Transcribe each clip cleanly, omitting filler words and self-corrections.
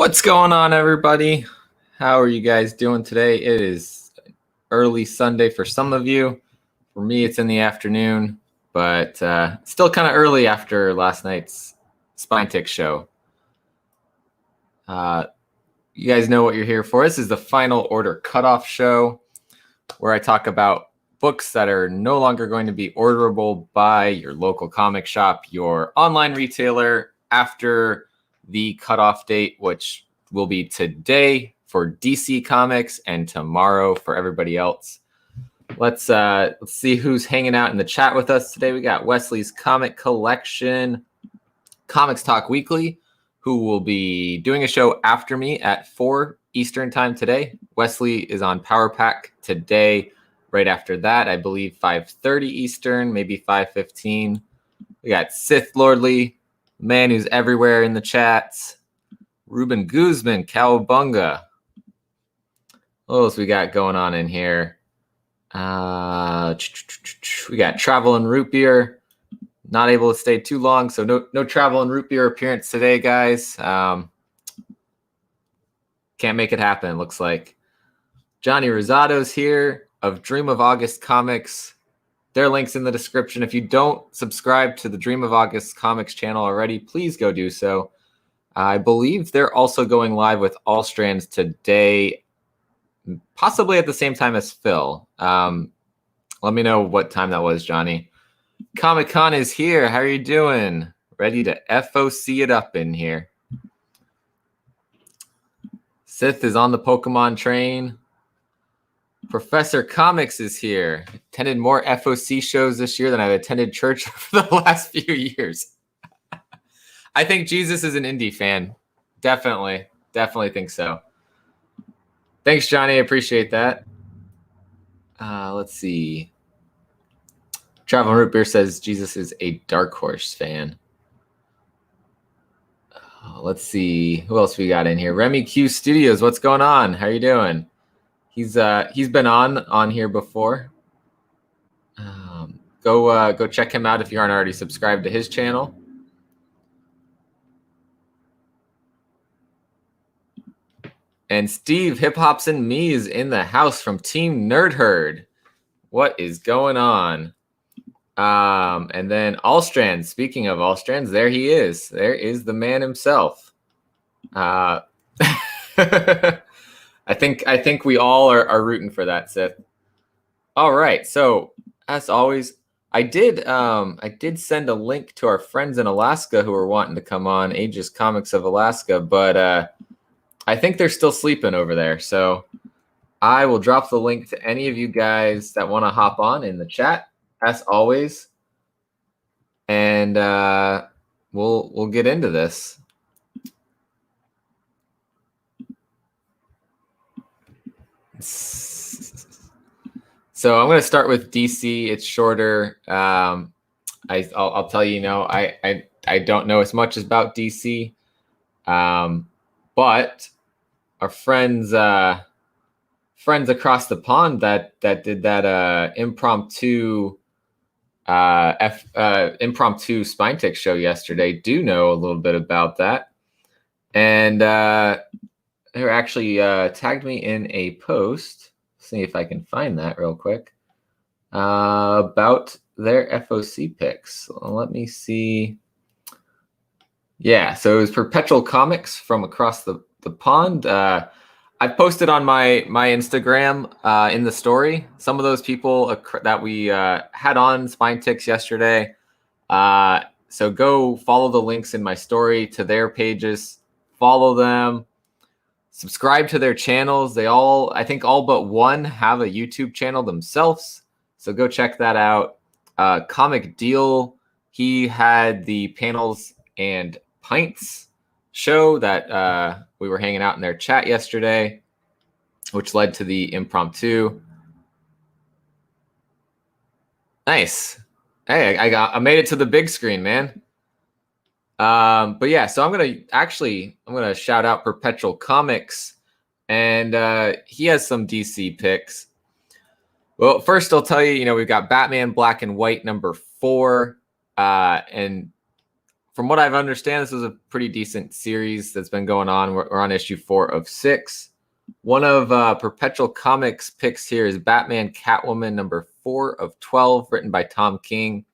What's going on, everybody? How are you guys doing today? It is early Sunday for some of you. For me, it's in the afternoon, but still kind of early after last night's Spine Tick show. You guys know what you're here for. This is the Final Order Cutoff show, where I talk about books that are no longer going to be orderable by your local comic shop, your online retailer, after the cutoff date, which will be today for DC Comics and tomorrow for everybody else. Let's see who's hanging out in the chat with us today. We got Wesley's Comic Collection, Comics Talk Weekly, who will be doing a show after me at 4 Eastern time today. Wesley is on Power Pack today. Right after that, I believe 5:30 Eastern, maybe 5:15. We got Sith Lordly, man who's everywhere in the chats. Ruben Guzman, Cowabunga. What else we got going on in here? We got Travel and Root Beer. Not able to stay too long, so no Travel and Root Beer appearance today, guys. Can't make it happen, looks like. Johnny Rosado's here of Dream of August Comics. Their link's in the description. If you don't subscribe to the Dream of August Comics channel already, please go do so. I believe they're also going live with All Strands today, possibly at the same time as Phil. Let me know what time that was, Johnny. Comic-Con is here. How are you doing? Ready to FOC it up in here. Sith is on the Pokemon train. Professor Comics is here. Attended more FOC shows this year than I've attended church for the last few years. I think Jesus is an indie fan. Definitely think so. Thanks, Johnny. I appreciate that. Let's see. Travel Root Beer says Jesus is a Dark Horse fan. Let's see. Who else we got in here? Remy Q Studios. What's going on? How are you doing? He's been on here before. Go check him out if you aren't already subscribed to his channel. And Steve Hip Hops and Me is in the house from Team Nerd Herd. What is going on? And then Allstrand. Speaking of Allstrands, there he is. There is the man himself. I think we all are rooting for that, Sith. All right. So as always, I did send a link to our friends in Alaska who are wanting to come on, Aegis Comics of Alaska, but I think they're still sleeping over there. So I will drop the link to any of you guys that want to hop on in the chat, as always. And we'll get into this. So I'm going to start with DC. It's shorter. I'll tell you, I don't know as much about DC, but our friends across the pond that did that impromptu Spine Tick show yesterday do know a little bit about that, and they actually tagged me in a post. See if I can find that real quick about their FOC picks. Let me see. Yeah, so it was Perpetual Comics from across the pond. I posted on my Instagram in the story some of those people that we had on Spine Ticks yesterday. So go follow the links in my story to their pages. Follow them. Subscribe to their channels. I think all but one have a YouTube channel themselves. So go check that out. Comic Deal, he had the Panels and Pints show that we were hanging out in their chat yesterday, which led to the impromptu. Nice. Hey, I made it to the big screen, man. But yeah, so I'm gonna shout out Perpetual Comics, and he has some DC picks. Well, first I'll tell you, we've got Batman Black and White #4, and from what I've understand, this is a pretty decent series that's been going on. We're on issue 4 of 6. One of Perpetual Comics picks here is Batman Catwoman number 4 of 12, written by Tom King.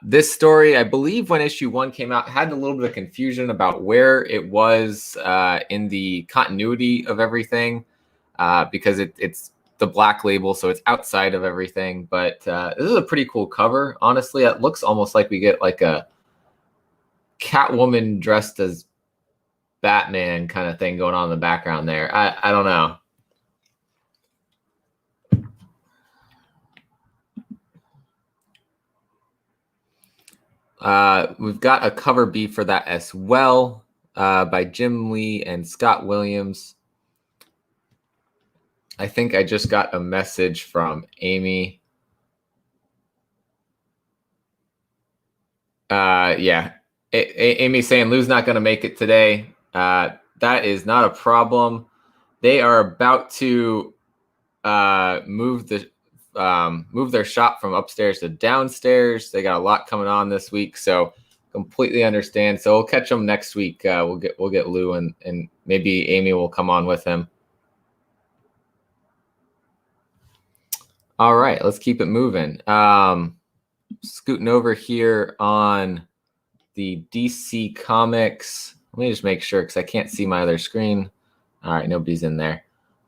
This story, I believe when issue 1 came out, had a little bit of confusion about where it was in the continuity of everything, because it's the black label, so it's outside of everything. But this is a pretty cool cover. Honestly, it looks almost like we get like a Catwoman dressed as Batman kind of thing going on in the background there. I don't know. We've got a cover B for that as well, by Jim Lee and Scott Williams. I think I just got a message from Amy. Yeah. Amy saying Lou's not going to make it today. That is not a problem. They are about to move their shop from upstairs to downstairs. They got a lot coming on this week, so completely understand. So we'll catch them next week. We'll get Lou and maybe Amy will come on with him. All right, let's keep it moving. Scooting over here on the DC Comics. Let me just make sure because I can't see my other screen. All right, nobody's in there.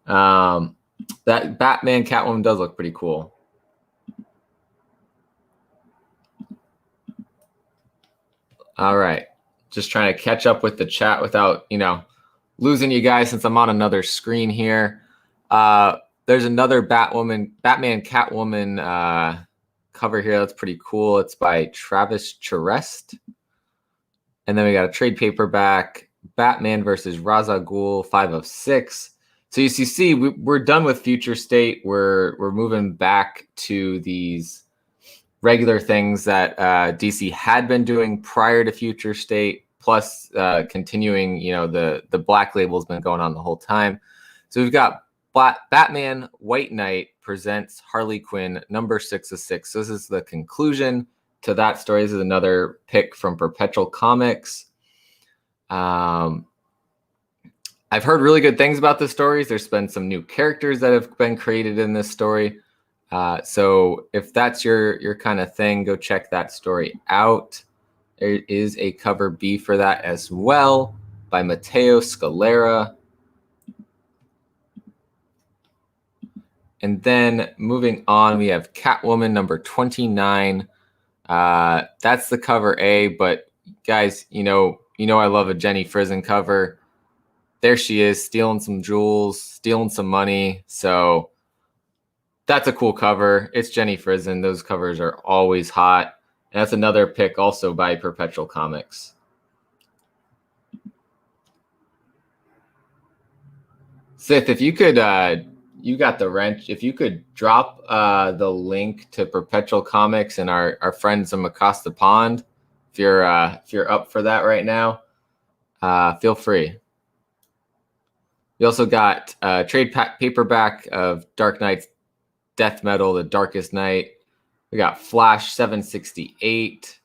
That Batman Catwoman does look pretty cool. All right, just trying to catch up with the chat without, losing you guys since I'm on another screen here. There's another Batman Catwoman cover here. That's pretty cool. It's by Travis Charest. And then we got a trade paperback, Batman versus Ra's al Ghul, 5 of 6. So you see, we're done with Future State. We're moving back to these regular things that DC had been doing prior to Future State, plus continuing, the black label's been going on the whole time. So we've got Batman White Knight presents Harley Quinn number 6 of 6. So this is the conclusion to that story. This is another pick from Perpetual Comics. I've heard really good things about the stories. There's been some new characters that have been created in this story. So if that's your kind of thing, go check that story out. There is a cover B for that as well by Matteo Scalera. And then moving on, we have Catwoman number 29. That's the cover A, but guys, I love a Jenny Frison cover. There she is, stealing some jewels, stealing some money. So that's a cool cover. It's Jenny Frison. Those covers are always hot. And that's another pick also by Perpetual Comics. Sith, if you could, you got the wrench. If you could drop the link to Perpetual Comics and our friends from across the pond, if you're up for that right now, feel free. We also got a trade paperback of Dark Knight's Death Metal, The Darkest Night. We got Flash 768.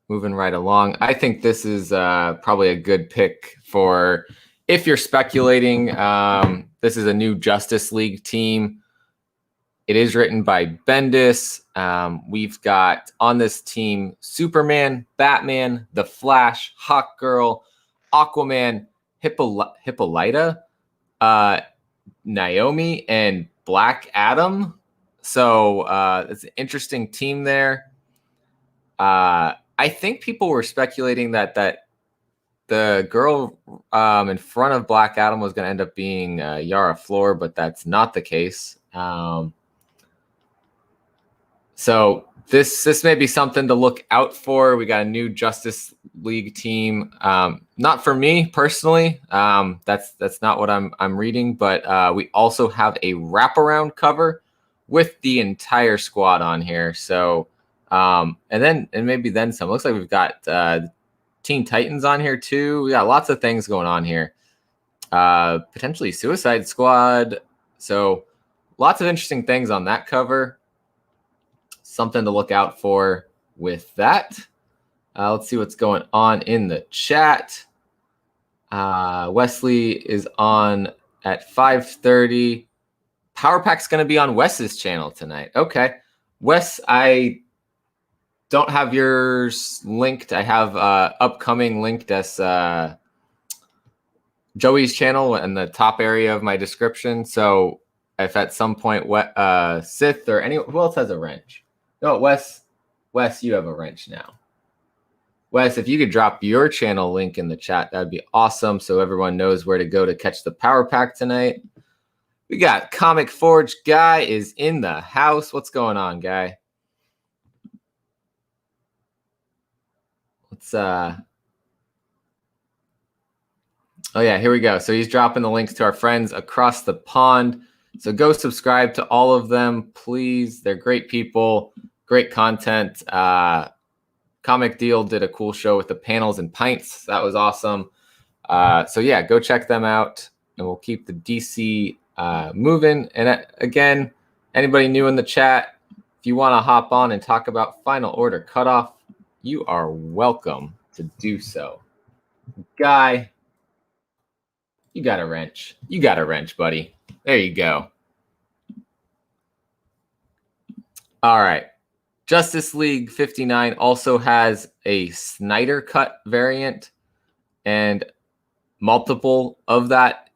Moving right along. I think this is probably a good pick for if you're speculating. This is a new Justice League team. It is written by Bendis. We've got on this team Superman, Batman, The Flash, Hawkgirl, Aquaman, Hippolyta, Naomi, and Black Adam. So it's an interesting team there. I think people were speculating that the girl in front of Black Adam was going to end up being Yara Flor, but that's not the case. So this may be something to look out for. We got a new Justice League team. Not for me personally. That's not what I'm reading. But we also have a wraparound cover with the entire squad on here. So and maybe then some. Looks like we've got Teen Titans on here too. We got lots of things going on here. Potentially Suicide Squad. So lots of interesting things on that cover. Something to look out for with that. Let's see what's going on in the chat. Wesley is on at 5:30. Power Pack's going to be on Wes's channel tonight. Okay. Wes, I don't have yours linked. I have upcoming linked as Joey's channel in the top area of my description. So if at some point Sith or who else has a wrench? No, Wes, you have a wrench now. Wes, if you could drop your channel link in the chat, that'd be awesome. So everyone knows where to go to catch the Power Pack tonight. We got Comic Forge Guy is in the house. What's going on, Guy? Let's oh yeah, here we go. So he's dropping the links to our friends across the pond. So go subscribe to all of them, please. They're great people, great content. Comic Deal did a cool show with the panels and pints. That was awesome. So yeah, go check them out, and we'll keep the DC moving. And again, anybody new in the chat, if you want to hop on and talk about Final Order Cutoff, you are welcome to do so. Guy, you got a wrench. You got a wrench, buddy. There you go. All right. Justice League 59 also has a Snyder Cut variant and multiple of that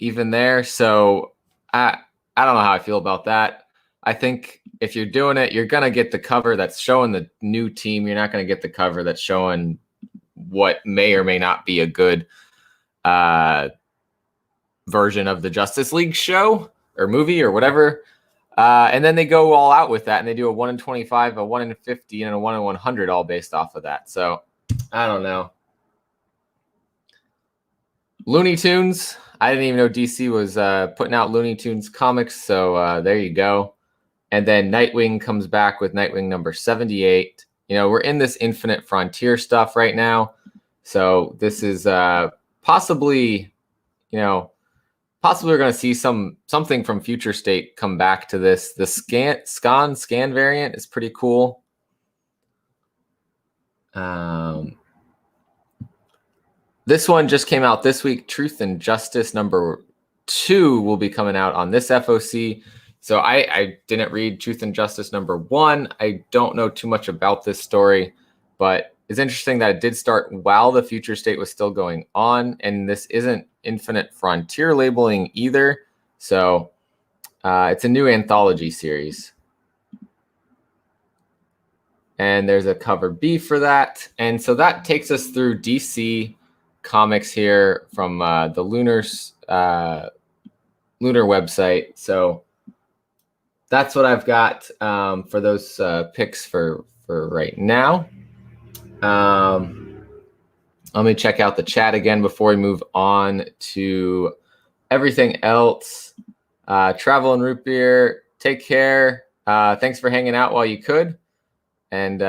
even there. So I don't know how I feel about that. I think if you're doing it, you're going to get the cover that's showing the new team. You're not going to get the cover that's showing what may or may not be a good version of the Justice League show or movie or whatever. And then they go all out with that, and they do a 1 in 25, a 1 in 50, and a 1 in 100 all based off of that. So I don't know. Looney Tunes. I didn't even know DC was putting out Looney Tunes comics. So there you go. And then Nightwing comes back with Nightwing number 78. You know, we're in this Infinite Frontier stuff right now. So this is possibly, you know, possibly we're going to see something from Future State come back to this. The scan variant is pretty cool. This one just came out this week. Truth and Justice number 2 will be coming out on this FOC. So I didn't read Truth and Justice number 1. I don't know too much about this story, but it's interesting that it did start while the Future State was still going on, and this isn't Infinite Frontier labeling either. So it's a new anthology series. And there's a cover B for that. And so that takes us through DC Comics here from the Lunar website. So that's what I've got for those picks for right now. Let me check out the chat again before we move on to everything else. Travel and Root Beer, take care. Thanks for hanging out while you could. And, you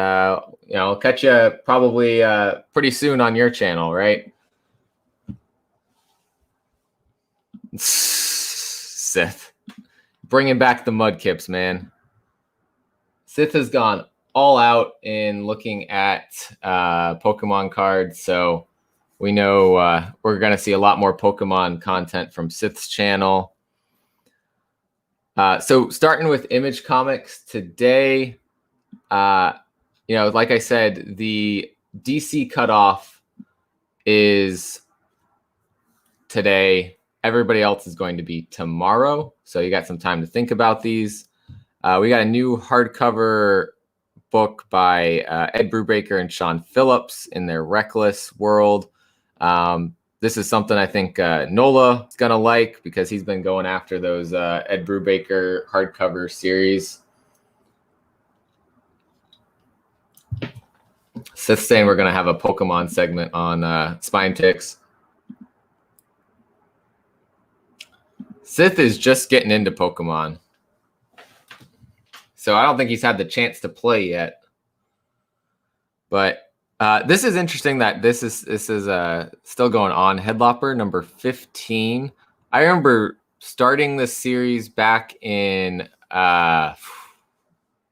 know, I'll catch you probably pretty soon on your channel, right? Sith. Bringing back the mudkips, man. Sith has gone all out in looking at Pokemon cards. So we know we're going to see a lot more Pokemon content from Sith's channel. So starting with Image Comics today, you know, like I said, the DC Cutoff is today. Everybody else is going to be tomorrow. So you got some time to think about these. We got a new hardcover book by Ed Brubaker and Sean Phillips in their Reckless world. This is something I think Nola is going to like because he's been going after those Ed Brubaker hardcover series. Seth's saying we're going to have a Pokemon segment on Spine Ticks. Sith is just getting into Pokemon. So I don't think he's had the chance to play yet. But this is interesting that this is still going on. Headlopper number 15. I remember starting this series back in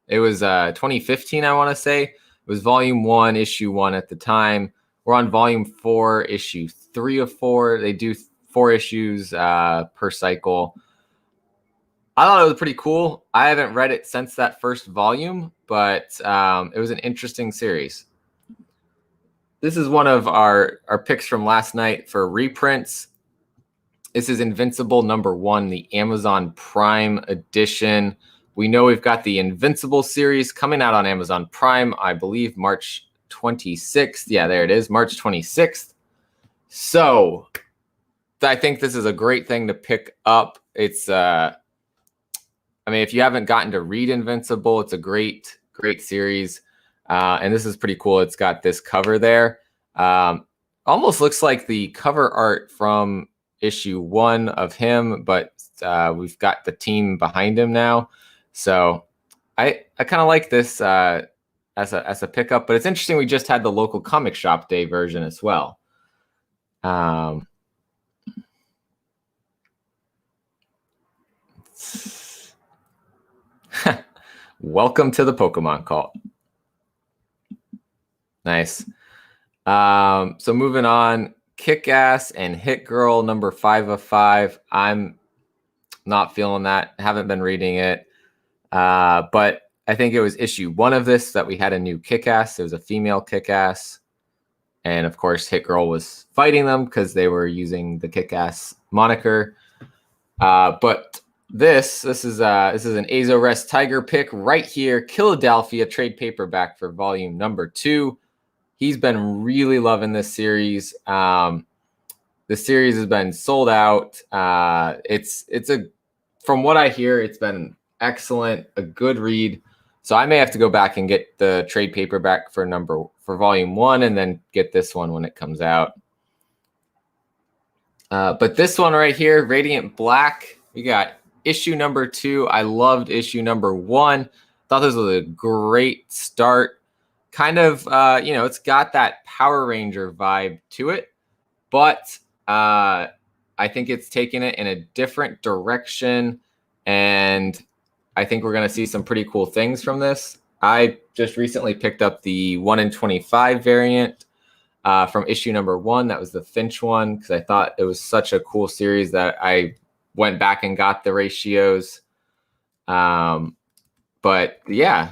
it was 2015, I want to say. was volume 1, issue 1 at the time. We're on volume 4, issue 3 of 4. They do 4 issues per cycle. I thought it was pretty cool. I haven't read it since that first volume, but it was an interesting series. This is one of our picks from last night for reprints. This is Invincible number 1, the Amazon Prime edition. We know we've got the Invincible series coming out on Amazon Prime, I believe March 26th. Yeah, there it is, March 26th. So I think this is a great thing to pick up. It's, I mean, if you haven't gotten to read Invincible, it's a great series. And this is pretty cool. It's got this cover there. Almost looks like the cover art from issue 1 of him, but we've got the team behind him now. So I kind of like this as a pickup, but it's interesting. We just had the local comic shop day version as well. Welcome to the Pokemon cult. Nice. So moving on, Kick-Ass and Hit Girl number 5 of 5. I'm not feeling that. Haven't been reading it. But I think it was issue 1 of this that we had a new Kick-Ass. It was a female Kick-Ass. And of course, Hit Girl was fighting them because they were using the Kick-Ass moniker. But this is an Azores Tiger pick right here. Philadelphia trade paperback for volume number 2. He's been really loving this series. The series has been sold out. From what I hear, it's been excellent, a good read. So I may have to go back and get the trade paperback for volume 1 and then get this one when it comes out. But this one right here, Radiant Black, we got issue number 2. I loved issue number 1. Thought this was a great start. Kind of, it's got that Power Ranger vibe to it, but I think it's taken it in a different direction, and I think we're going to see some pretty cool things from this. I just recently picked up the 1 in 25 variant from issue number 1. That was the Finch one, because I thought it was such a cool series that I went back and got the ratios. But yeah,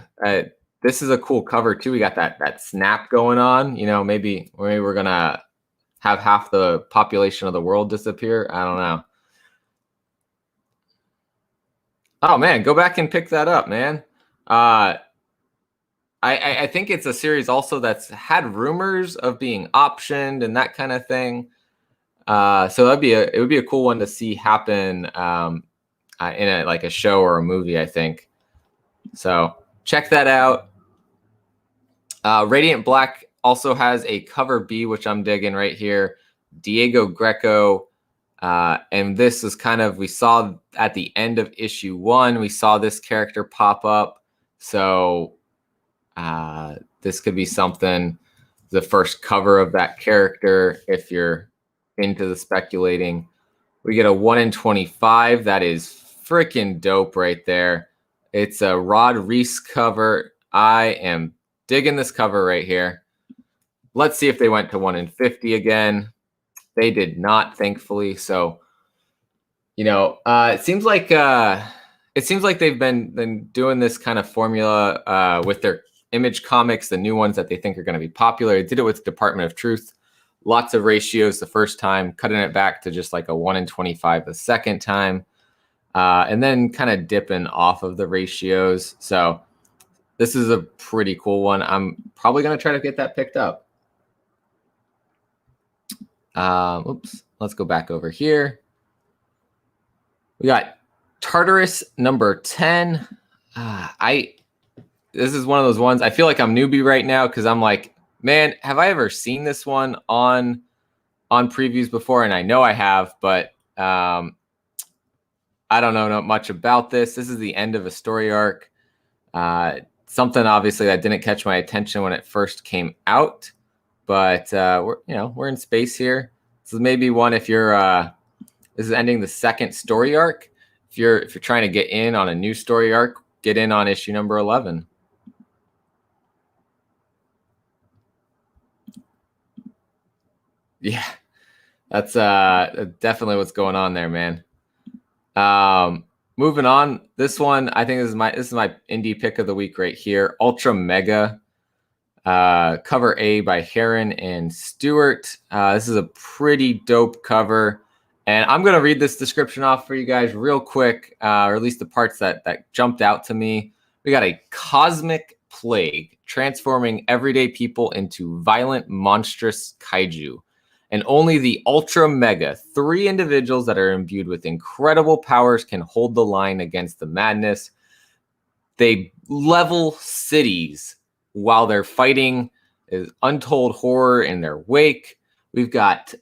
this is a cool cover too. We got that snap going on. Maybe we're gonna have half the population of the world disappear. I don't know. Oh man, go back and pick that up, man. I think it's a series also that's had rumors of being optioned and that kind of thing. So it would be a cool one to see happen in a show or a movie, I think. So check that out. Radiant Black also has a cover B, which I'm digging right here. Diego Greco. And this is we saw at the end of issue 1, we saw this character pop up. So this could be something, the first cover of that character, if you're into the speculating. We get a 1 in 25. That is freaking dope right there. It's a Rod Reese cover. I am digging this cover right here. Let's see if they went to 1 in 50 again. They did not, thankfully. So, it seems like they've been doing this kind of formula with their Image comics, the new ones that they think are going to be popular. They did it with Department of Truth. Lots of ratios the first time, cutting it back to just like a 1 in 25 the second time, and then kind of dipping off of the ratios. So this is a pretty cool one. I'm probably going to try to get that picked up. Oops. Let's go back over here. We got Tartarus number 10. This is one of those ones. I feel like I'm newbie right now because I'm like, man, have I ever seen this one on previews before? And I know I have, but I don't know much about this. This is the end of a story arc. Something obviously that didn't catch my attention when it first came out, but we're in space here. This is maybe one if you're this is ending the second story arc. If you're trying to get in on a new story arc, get in on issue number 11. Yeah, that's definitely what's going on there, man. Moving on, this one I think this is my indie pick of the week right here. Ultra Mega, cover A by Heron and Stewart. This is a pretty dope cover, and I'm gonna read this description off for you guys real quick, or at least the parts that jumped out to me. We got a cosmic plague transforming everyday people into violent, monstrous kaiju. And only the Ultra Mega, 3 individuals that are imbued with incredible powers, can hold the line against the madness. They level cities while they're fighting untold horror in their wake. We've got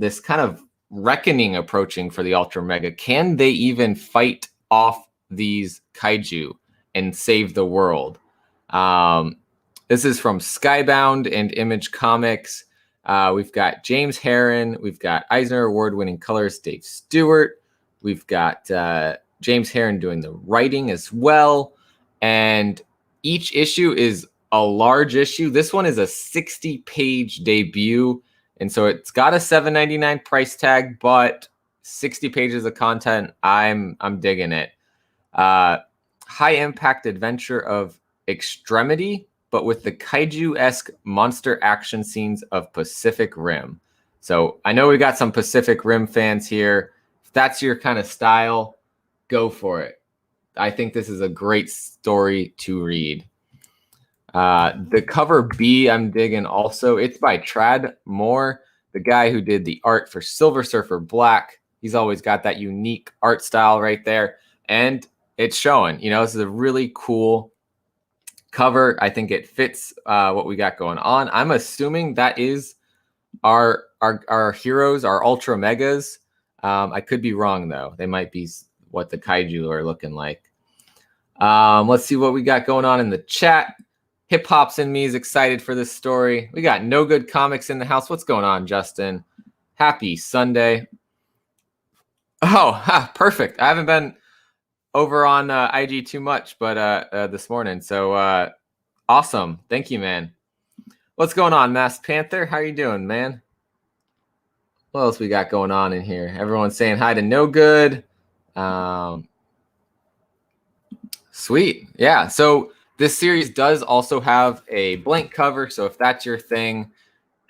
this kind of reckoning approaching for the Ultra Mega. Can they even fight off these kaiju and save the world? This is from Skybound and Image Comics. We've got James Herron. We've got Eisner Award-winning colorist Dave Stewart. We've got James Herron doing the writing as well. And each issue is a large issue. This one is a 60-page debut. And so it's got a $7.99 price tag, but 60 pages of content. I'm digging it. High-impact adventure of Extremity, but with the kaiju-esque monster action scenes of Pacific Rim. So I know we got some Pacific Rim fans here. If that's your kind of style, go for it. I think this is a great story to read. The cover B I'm digging also. It's by Trad Moore, the guy who did the art for Silver Surfer Black. He's always got that unique art style right there. And it's showing. This is a really cool cover. I think it fits what we got going on. I'm assuming that is our heroes, our Ultra Megas. I could be wrong though. They might be what the kaiju are looking like. Let's see what we got going on in the chat. Hip Hops in me is excited for this story. We got No Good Comics in the house. What's going on, Justin? Happy Sunday. Oh, perfect. I haven't been over on IG too much, but this morning. So awesome. Thank you, man. What's going on, Masked Panther? How are you doing, man? What else we got going on in here? Everyone's saying hi to No Good. Sweet. Yeah. So this series does also have a blank cover. So if that's your thing,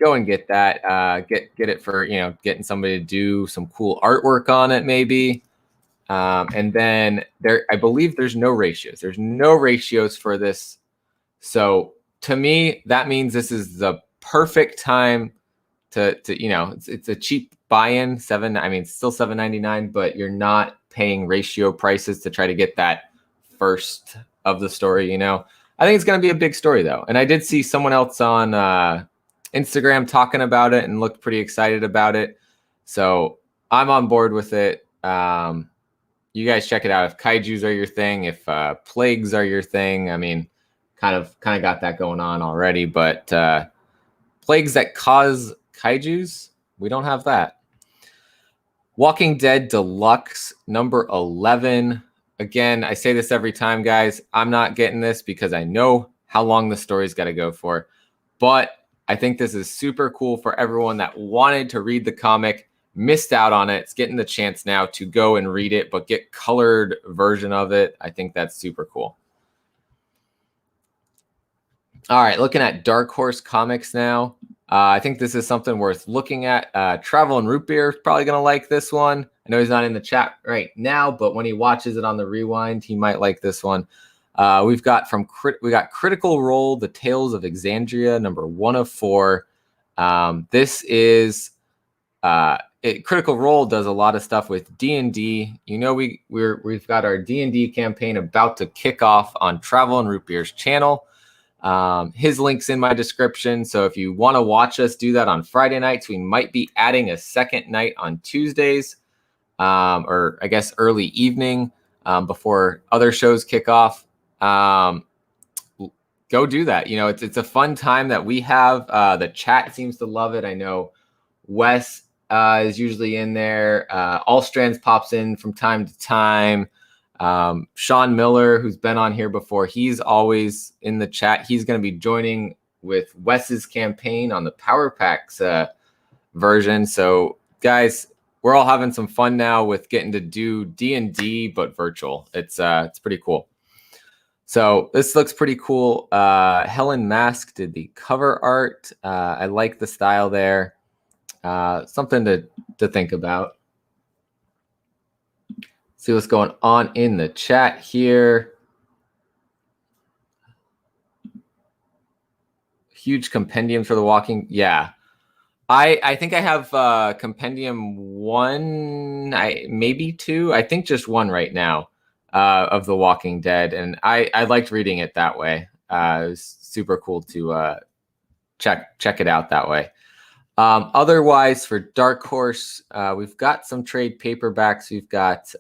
go and get that. Get it for, getting somebody to do some cool artwork on it, maybe. And then I believe there's no ratios. There's no ratios for this. So to me, that means this is the perfect time to it's a cheap buy-in. It's still $7.99, but you're not paying ratio prices to try to get that first of the story. I think it's going to be a big story though. And I did see someone else on Instagram talking about it and looked pretty excited about it. So I'm on board with it. You guys check it out if kaijus are your thing, if plagues are your thing. I mean, kind of got that going on already, but plagues that cause kaijus, we don't have that. Walking Dead Deluxe number 11. Again, I say this every time, guys. I'm not getting this because I know how long the story's got to go for, but I think this is super cool for everyone that wanted to read the comic, missed out on it. It's getting the chance now to go and read it, but get colored version of it. I think that's super cool. All right, looking at Dark Horse Comics now. I think this is something worth looking at. Travel and Root Beer is probably going to like this one. I know he's not in the chat right now, but when he watches it on the rewind, he might like this one. We got Critical Role, The Tales of Exandria, number 1 of 4. This is Critical Role does a lot of stuff with D&D. We've got our D&D campaign about to kick off on Travel and Root Beer's channel. His link's in my description. So if you want to watch us do that on Friday nights, we might be adding a second night on Tuesdays, or I guess early evening, before other shows kick off. Go do that. It's a fun time that we have. The chat seems to love it. I know Wes is usually in there. All Strands pops in from time to time. Sean Miller, who's been on here before, he's always in the chat. He's going to be joining with Wes's campaign on the Power Packs version. So guys, we're all having some fun now with getting to do D&D, but virtual. It's pretty cool. So this looks pretty cool. Helen Mask did the cover art. I like the style there. Something to think about. See what's going on in the chat here. Huge compendium for The Walking. Yeah. I think I have compendium 1, maybe 2. I think just 1 right now of The Walking Dead, and I liked reading it that way. It was super cool to check it out that way. Otherwise, for Dark Horse, we've got some trade paperbacks. We've got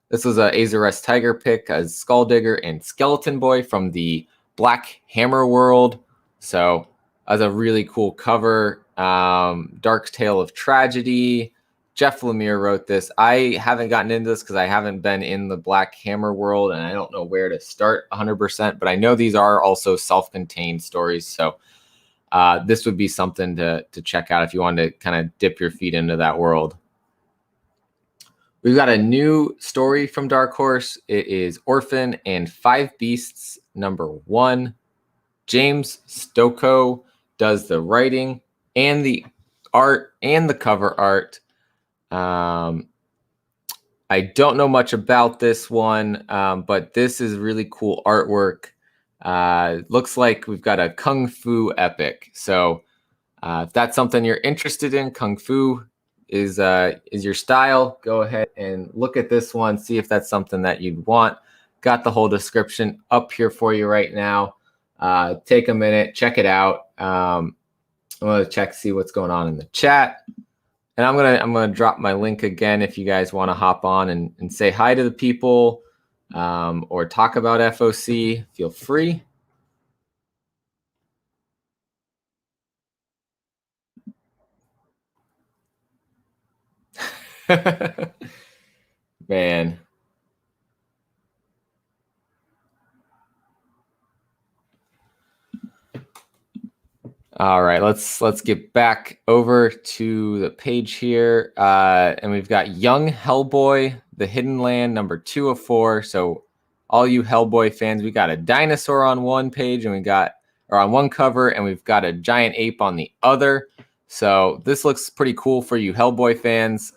this was a Azarest Tiger pick as Skulldigger and Skeleton Boy from the Black Hammer world. So as a really cool cover. Dark Tale of Tragedy. Jeff Lemire wrote this. I haven't gotten into this because I haven't been in the Black Hammer world, and I don't know where to start 100%, but I know these are also self-contained stories, so this would be something to check out if you want to kind of dip your feet into that world. We've got a new story from Dark Horse. It is Orphan and Five Beasts #1. James Stokoe does the writing and the art and the cover art. I don't know much about this one, but this is really cool artwork. Looks like we've got a Kung Fu epic. So if that's something you're interested in, Kung Fu is your style, go ahead and look at this one, see if that's something that you'd want. Got the whole description up here for you right now. Take a minute, check it out. I'm gonna check, see what's going on in the chat, and I'm gonna drop my link again if you guys want to hop on and say hi to the people, or talk about FOC. Feel free. Man. All right, let's get back over to the page here, and we've got Young Hellboy, The Hidden Land, #2 of 4. So all you Hellboy fans, we got a dinosaur on one page, and on one cover, and we've got a giant ape on the other. So this looks pretty cool for you Hellboy fans.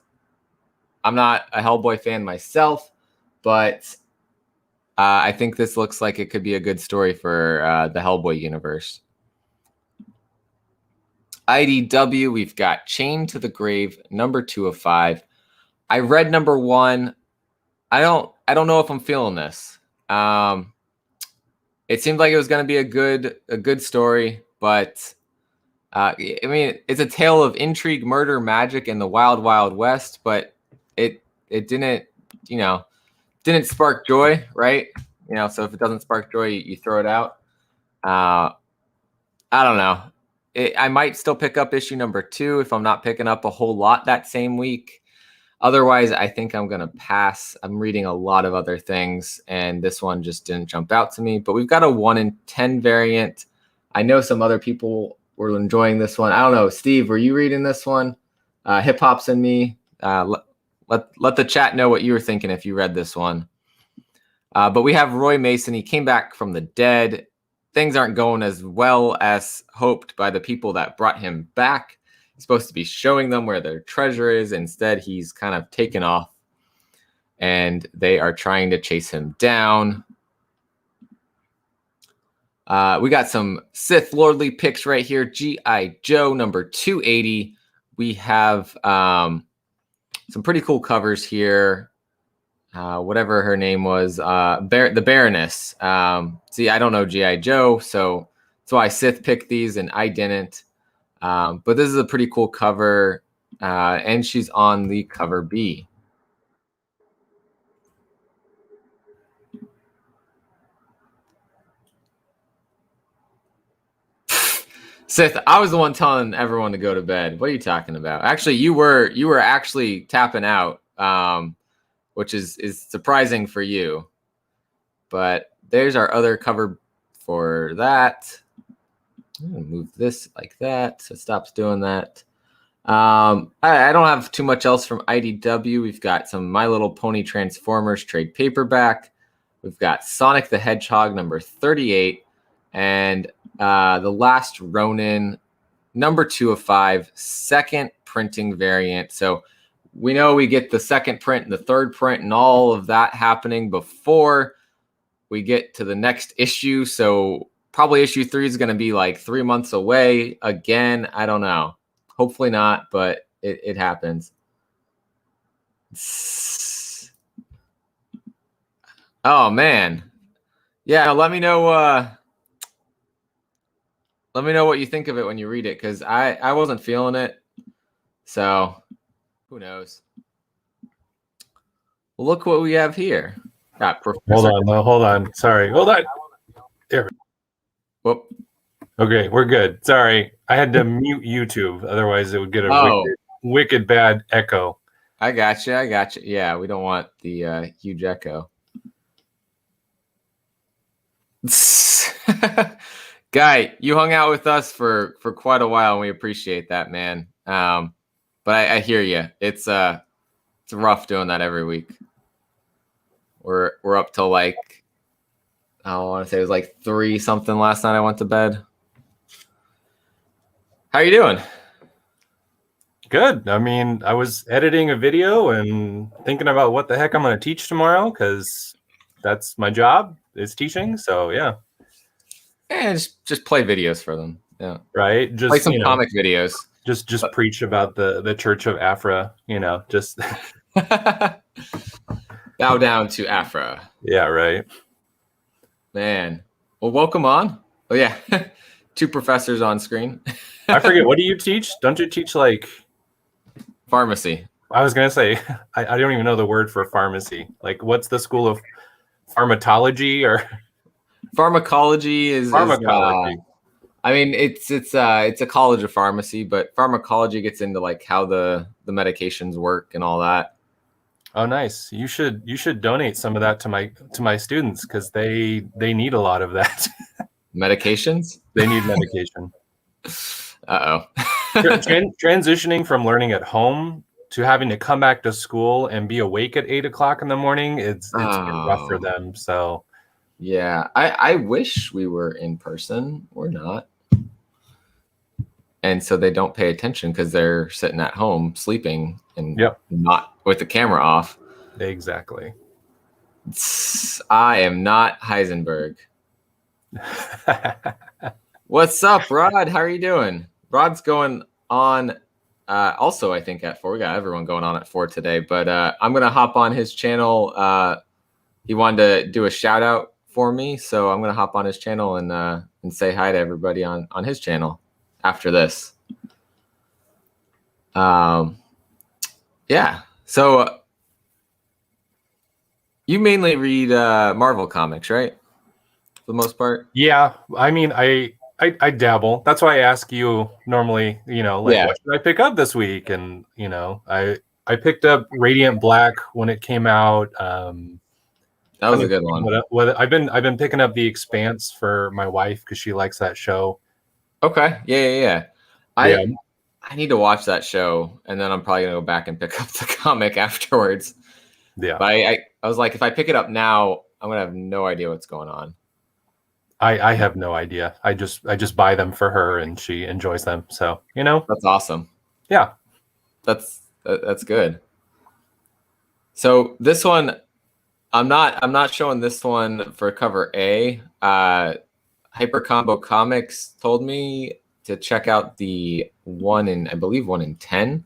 I'm not a Hellboy fan myself, but I think this looks like it could be a good story for the Hellboy universe. IDW, we've got Chained to the Grave, #2 of 5. I read #1. I don't know if I'm feeling this. It seemed like it was going to be a good story, but I mean, it's a tale of intrigue, murder, magic, in the wild, wild west. But it didn't, didn't spark joy, right? So if it doesn't spark joy, you throw it out. I don't know. I might still pick up issue #2 if I'm not picking up a whole lot that same week. Otherwise, I think I'm going to pass. I'm reading a lot of other things, and this one just didn't jump out to me. But we've got a 1 in 10 variant. I know some other people were enjoying this one. I don't know. Steve, were you reading this one? Hip Hop's and Me. Let the chat know what you were thinking if you read this one. But we have Roy Mason. He came back from the dead. Things aren't going as well as hoped by the people that brought him back. He's supposed to be showing them where their treasure is. Instead, he's kind of taken off, and they are trying to chase him down. We got some Sith Lordly picks right here. G.I. Joe #280. We have some pretty cool covers here. Whatever her name was, the Baroness. See, I don't know G.I. Joe, so that's why Sith picked these and I didn't. But this is a pretty cool cover, and she's on the cover B. Sith, I was the one telling everyone to go to bed. What are you talking about? Actually, you were actually tapping out, which is surprising for you. But there's our other cover for that. I'm gonna move this like that so it stops doing that. I don't have too much else from IDW. We've got some My Little Pony Transformers trade paperback. We've got Sonic the Hedgehog number 38 and The Last Ronin number 2 of 5, second printing variant. So we know we get the second print and the third print and all of that happening before we get to the next issue. So probably issue 3 is going to be like 3 months away again. I don't know. Hopefully not, but it happens. Oh man. Yeah, let me know what you think of it when you read it, because I wasn't feeling it. So who knows? Well, look what we have here. Got Hold on. Sorry. Hold on. There. Whoop. Okay, we're good. Sorry. I had to mute YouTube. Otherwise, it would get a wicked bad echo. I got you. Yeah, we don't want the huge echo. Guy, you hung out with us for quite a while, and we appreciate that, man. But I hear you. It's rough doing that every week. We're up till like, I want to say it was like 3 something last night I went to bed. How you doing? Good. I mean, I was editing a video and thinking about what the heck I'm going to teach tomorrow, because that's my job, is teaching. So yeah. And just play videos for them. Yeah. Right. Just play some comic videos. Just preach about the Church of Afra. Just bow down to Afra. Yeah. Right. Man. Well, welcome on. Oh yeah. 2 professors on screen. I forget. What do you teach? Don't you teach like pharmacy? I was gonna say I don't even know the word for pharmacy. Like, what's the school of pharmacology or pharmacology? Is pharmacology. I mean, it's a college of pharmacy, but pharmacology gets into like how the medications work and all that. Oh, nice. You should donate some of that to my students, because they need a lot of that. Medications? They need medication. Transitioning from learning at home to having to come back to school and be awake at 8 o'clock in the morning, it's been rough for them. So yeah, I wish we were in person. We're not. And so they don't pay attention because they're sitting at home sleeping and not with the camera off. Exactly. I am not Heisenberg. What's up, Rod? How are you doing? Rod's going on also, I think, at 4. We got everyone going on at 4 today, but I'm going to hop on his channel. He wanted to do a shout out for me, so I'm going to hop on his channel and say hi to everybody on his channel after this. Yeah. So you mainly read Marvel comics, right? For the most part. Yeah. I mean, I dabble. That's why I ask you normally, what should I pick up this week? And, I picked up Radiant Black when it came out. That was a good one. I've been picking up The Expanse for my wife because she likes that show. Okay. Yeah. I need to watch that show, and then I'm probably gonna go back and pick up the comic afterwards. Yeah. But I was like, if I pick it up now, I'm gonna have no idea what's going on. I have no idea. I just buy them for her, and she enjoys them. So that's awesome. Yeah, that's good. So this one, I'm not showing this one for cover A. Hyper Combo Comics told me to check out the 1 in 10,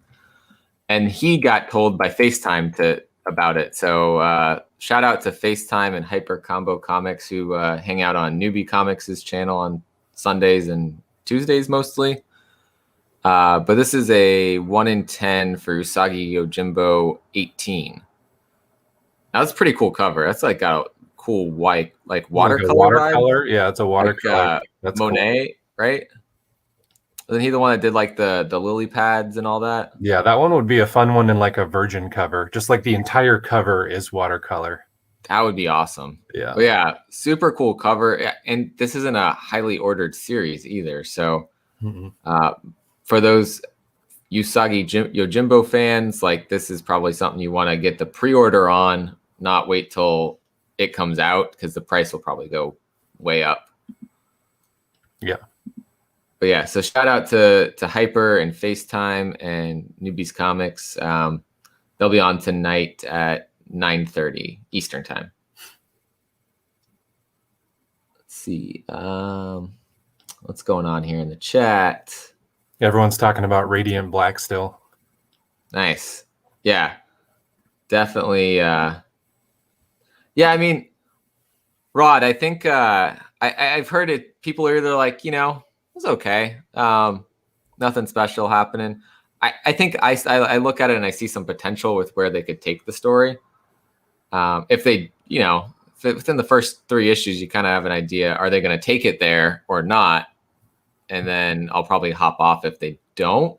and he got told by FaceTime about it. So shout out to FaceTime and Hyper Combo Comics, who hang out on Newbie Comics' channel on Sundays and Tuesdays mostly. But this is a 1 in 10 for Usagi Yojimbo 18. Now, that's a pretty cool cover. That's like got a cool white, like watercolor. Yeah, it's a watercolor. That's Monet, cool. Right? Isn't he the one that did like the lily pads and all that? Yeah, that one would be a fun one in like a Virgin cover. Just like the entire cover is watercolor. That would be awesome. Yeah. But yeah, super cool cover. And this isn't a highly ordered series either. So for those Usagi Yojimbo fans, like this is probably something you want to get the pre-order on, not wait till it comes out because the price will probably go way up. Yeah. But yeah, so shout out to Hyper and FaceTime and Newbies Comics. They'll be on tonight at 9:30 Eastern time. Let's see. What's going on here in the chat? Everyone's talking about Radiant Black still. Nice. Yeah, definitely. Yeah, I mean, Rod, I think I've heard it. People are either like, it's okay. Nothing special happening. I think I look at it and I see some potential with where they could take the story. If they, within the first 3 issues, you kind of have an idea, are they going to take it there or not? And then I'll probably hop off if they don't.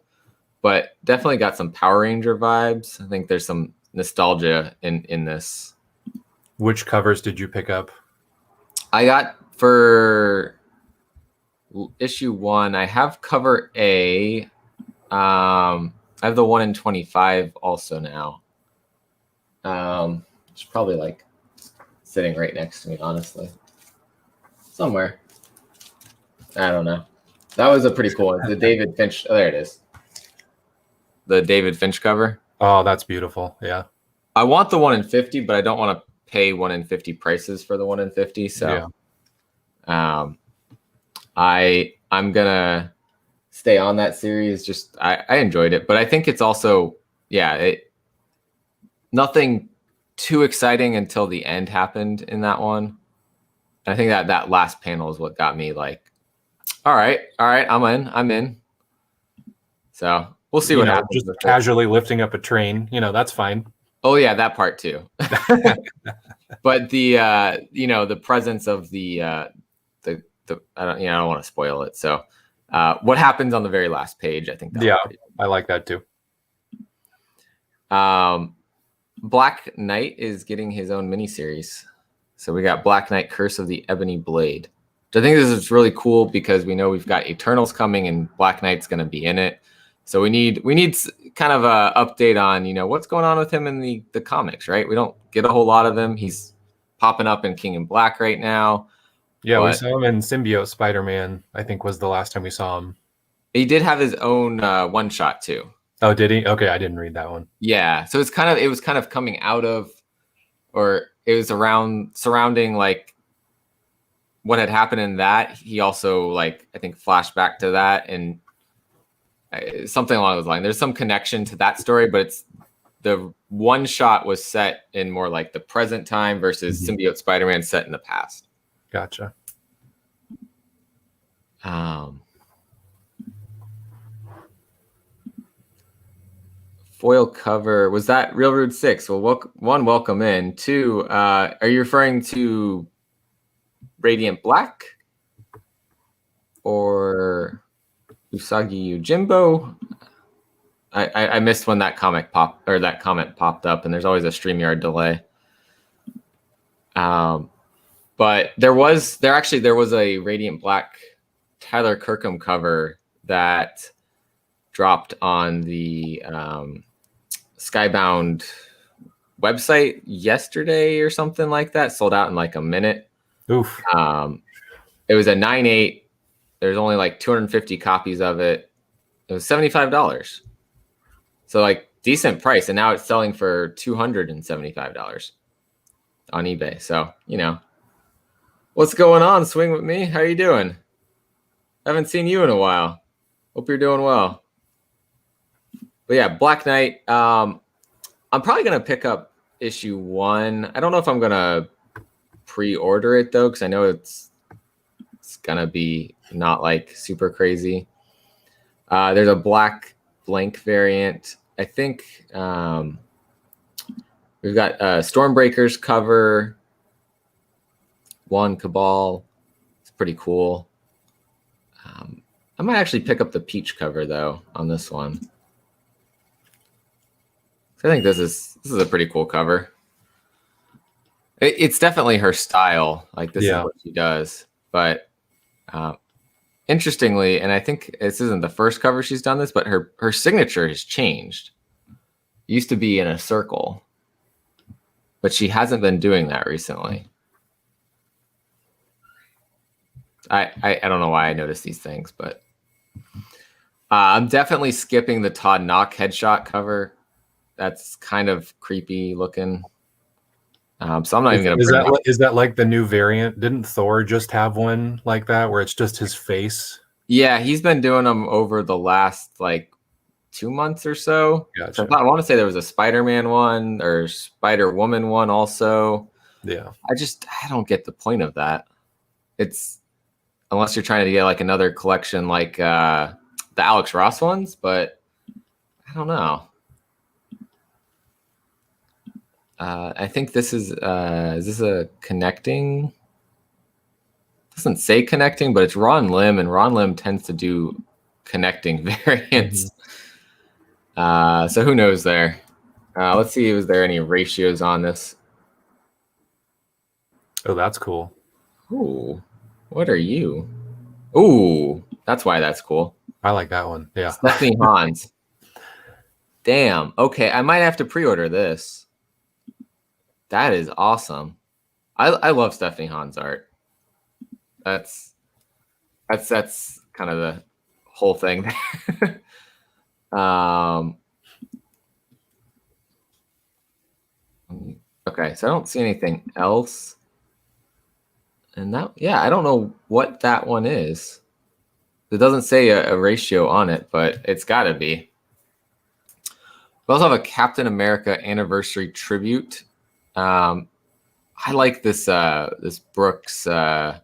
But definitely got some Power Ranger vibes. I think there's some nostalgia in this. Which covers did you pick up? I got for issue 1, I have cover A. I have the 1 in 25 also now. It's probably like sitting right next to me, honestly. Somewhere. I don't know. That was a pretty cool one. The David Finch. Oh, there it is. The David Finch cover. Oh, that's beautiful. Yeah. I want the 1 in 50, but I don't want to pay 1 in 50 prices for the 1 in 50. So I'm gonna stay on that series. Just I enjoyed it, but I think it's also nothing too exciting until the end happened in that one. And I think that last panel is what got me like, all right, I'm in. So we'll see what happens. Just casually lifting up a train, that's fine. Oh yeah, that part too. But the presence of the I don't want to spoil it. So what happens on the very last page, I think. I like that too. Black Knight is getting his own miniseries. So we got Black Knight Curse of the Ebony Blade. So I think this is really cool because we know we've got Eternals coming and Black Knight's going to be in it. So we need kind of a update on, what's going on with him in the comics, right? We don't get a whole lot of him. He's popping up in King in Black right now. Yeah, we saw him in Symbiote Spider-Man, I think was the last time we saw him. He did have his own one-shot too. Oh, did he? Okay, I didn't read that one. Yeah, so it was kind of coming out of, or it was surrounding like what had happened in that. He also I think flashed back to that and something along those lines. There's some connection to that story, but it's the one shot was set in more like the present time versus Symbiote Spider-Man set in the past. Gotcha. Foil cover, was that Real Rude 6? Well, welcome in. 2, are you referring to Radiant Black or Usagi Yojimbo? I missed when that comment popped up, and there's always a StreamYard delay. But there was a Radiant Black Tyler Kirkham cover that dropped on the Skybound website yesterday or something like that. Sold out in like a minute. Oof. It was a 9.8. There's only like 250 copies of it. It was $75. So like decent price. And now it's selling for $275 on eBay. So, what's going on? Swing with me. How you doing? Haven't seen you in a while. Hope you're doing well. But yeah, Black Knight. I'm probably going to pick up issue 1. I don't know if I'm going to pre-order it though, because I know it's going to be not like super crazy. There's a black blank variant. I think we've got Stormbreaker's cover. 1 Cabal. It's pretty cool. I might actually pick up the peach cover though on this one. I think this is a pretty cool cover. It's definitely her style. Like this is what she does. But interestingly, and I think this isn't the first cover she's done this, but her signature has changed. It used to be in a circle, but she hasn't been doing that recently. I don't know why I noticed these things, but I'm definitely skipping the Todd Knock headshot cover. That's kind of creepy looking. So I'm not even going to. Is that like the new variant? Didn't Thor just have one like that where it's just his face? Yeah, he's been doing them over the last like 2 months or so. Gotcha. So I want to say there was a Spider-Man one or Spider-Woman one also. Yeah. I don't get the point of that. It's unless you're trying to get like another collection like the Alex Ross ones, but I don't know. I think this is this a connecting? Doesn't say connecting, but it's Ron Lim, and Ron Lim tends to do connecting variants. So who knows there? Let's see, was there any ratios on this? Oh, that's cool. Ooh, what are you? Ooh, that's why that's cool. I like that one. Yeah. Stephanie Hans. Damn. Okay, I might have to pre-order this. That is awesome. I love Stephanie Hans art. That's kind of the whole thing there. Okay, so I don't see anything else. And that, yeah, I don't know what that one is. It doesn't say a ratio on it, but it's got to be. We also have a Captain America anniversary tribute. I like this this Brooks kind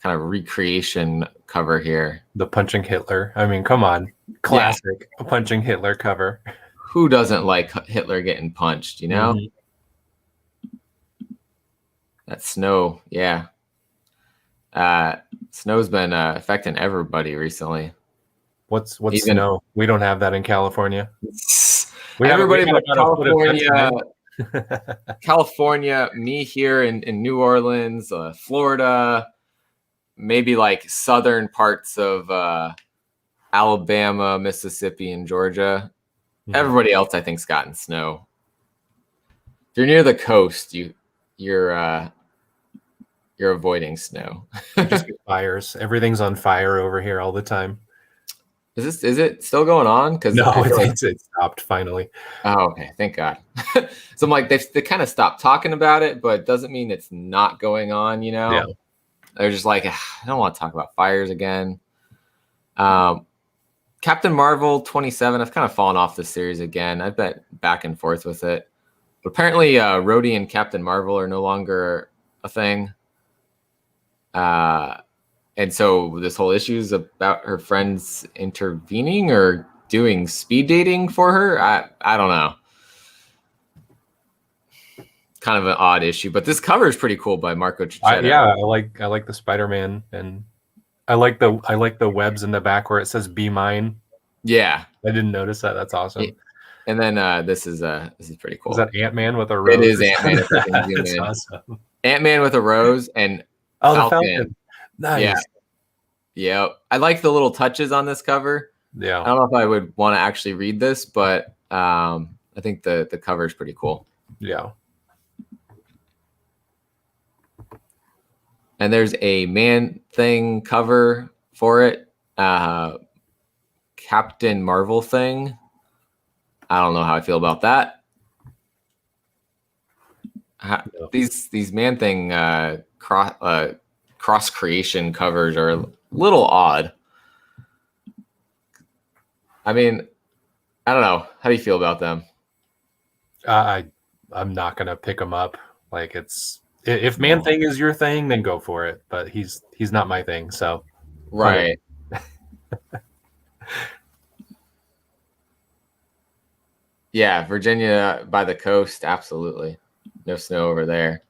of recreation cover here. The Punching Hitler. I mean, come on. Classic Punching Hitler cover. Who doesn't like Hitler getting punched, you know? That snow, yeah. Snow's been affecting everybody recently. What's snow? We don't have that in California. Everybody but California. California, me here in New Orleans, Florida, maybe like southern parts of Alabama, Mississippi, and Georgia. Everybody else, I think, has gotten snow. If you're near the coast, you're avoiding snow. Just fires. Everything's on fire over here all the time. Is it still going on? Because no, it stopped finally. Oh, okay, thank God. So I'm like, they kind of stopped talking about it, but it doesn't mean it's not going on. You know, they're just like, I don't want to talk about fires again. Captain Marvel 27. I've kind of fallen off this series again. I've been back and forth with it. But apparently, Rhodey and Captain Marvel are no longer a thing. And so this whole issue is about her friends intervening or doing speed dating for her. I don't know. Kind of an odd issue, but this cover is pretty cool by Marco Cicchetto. I like the Spider-Man, and I like the webs in the back where it says "Be Mine." Yeah, I didn't notice that. That's awesome. And then this is pretty cool. Is that Ant-Man with a rose? It is Ant-Man. That's awesome. Ant-Man with a rose and the Falcon. Nice. Yeah. I like the little touches on this cover. Yeah. I don't know if I would want to actually read this, but I think the cover is pretty cool. Yeah. And there's a Man-Thing cover for it. Captain Marvel thing. I don't know how I feel about that. These Man-Thing cross creation covers are a little odd. I mean, I don't know. How do you feel about them? I'm not gonna pick them up. Like, it's if Man-Thing is your thing, then go for it. But he's not my thing. So right. Yeah, Virginia by the coast, absolutely. No snow over there.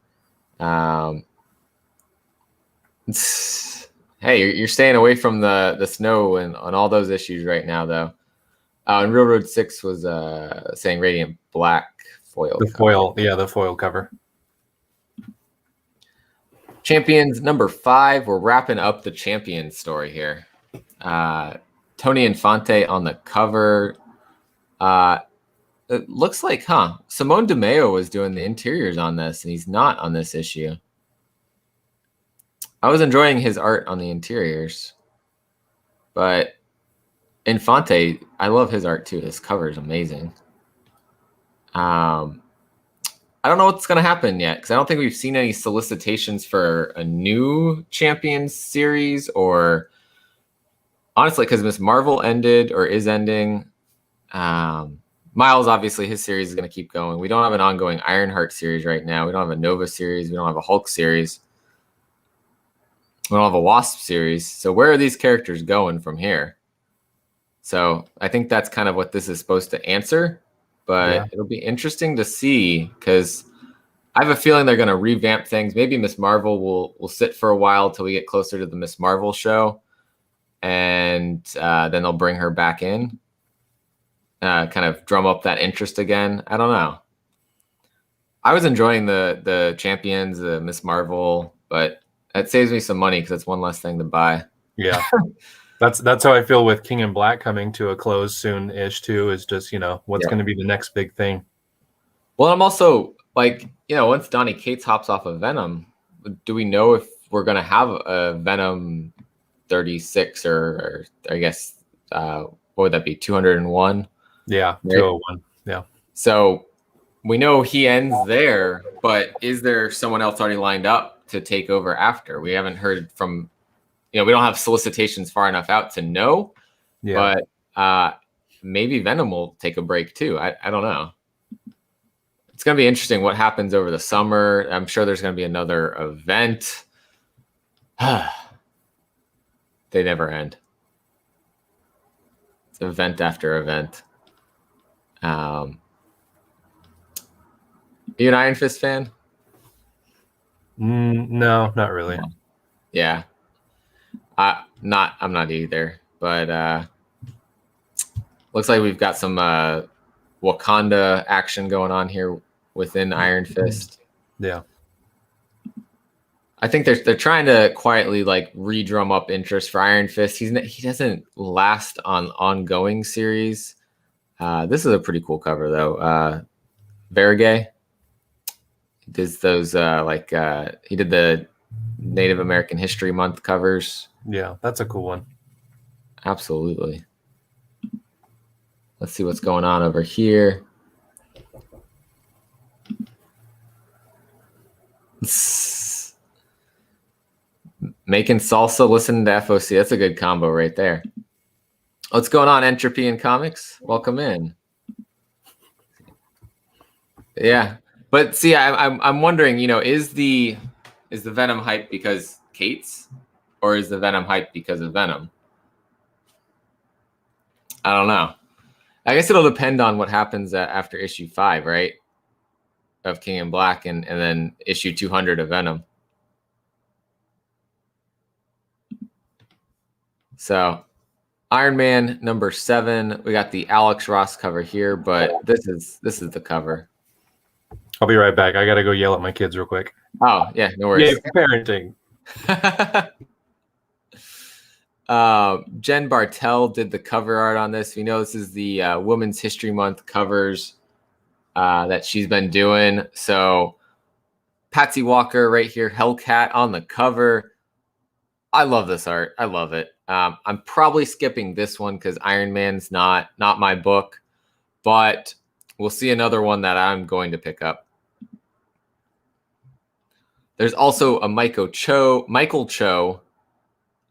Hey, you're staying away from the snow and on all those issues right now, though. And Railroad 6 was saying Radiant Black foil. The foil, the foil cover. Champions number 5. We're wrapping up the champion story here. Tony Infante on the cover. It looks like, Simone DeMeo was doing the interiors on this, and he's not on this issue. I was enjoying his art on the interiors, but Infante, I love his art too. His cover is amazing. I don't know what's going to happen yet, because I don't think we've seen any solicitations for a new Champions series, or honestly, because Miss Marvel ended or is ending. Miles, obviously, his series is going to keep going. We don't have an ongoing Ironheart series right now. We don't have a Nova series. We don't have a Hulk series. We don't have a Wasp series. So where are these characters going from here? So I think that's kind of what this is supposed to answer. But it'll be interesting to see, because I have a feeling they're going to revamp things. Maybe Miss Marvel will sit for a while till we get closer to the Miss Marvel show. And then they'll bring her back in. Kind of drum up that interest again. I don't know. I was enjoying the Champions, the Miss Marvel, but that saves me some money because it's one less thing to buy. Yeah. That's how I feel with King in Black coming to a close soon-ish too, is just, what's going to be the next big thing. Well, I'm also like, once Donny Cates hops off of Venom, do we know if we're going to have a Venom 36 or I guess, what would that be? 201? Yeah. Right? 201. Yeah. So we know he ends there, but is there someone else already lined up to take over after? We haven't heard from, we don't have solicitations far enough out to know, but maybe Venom will take a break too. I don't know. It's going to be interesting what happens over the summer. I'm sure there's going to be another event. They never end. It's event after event. Are you an Iron Fist fan? No, not really. Yeah. I'm not either, but looks like we've got some Wakanda action going on here within Iron Fist. Yeah. I think they're trying to quietly like re-drum up interest for Iron Fist. He doesn't last on ongoing series. This is a pretty cool cover though. Verigay does those he did the Native American History Month covers. Yeah, that's a cool one. Absolutely. Let's see what's going on over here. Making salsa, listening to FOC. That's a good combo right there. What's going on, Entropy and Comics? Welcome in. Yeah, but see, I'm wondering, is the Venom hype because Cates, or is the Venom hype because of Venom? I don't know. I guess it'll depend on what happens after issue 5, right? Of King in Black, and then issue 200 of Venom. So, Iron Man number 7. We got the Alex Ross cover here, but this is the cover. I'll be right back. I gotta go yell at my kids real quick. Oh yeah, no worries. Yeah, parenting. Jen Bartel did the cover art on this. We know this is the Women's History Month covers that she's been doing. So Patsy Walker right here, Hellcat on the cover. I love this art. I love it. I'm probably skipping this one because Iron Man's not my book, but we'll see another one that I'm going to pick up. There's also a Michael Cho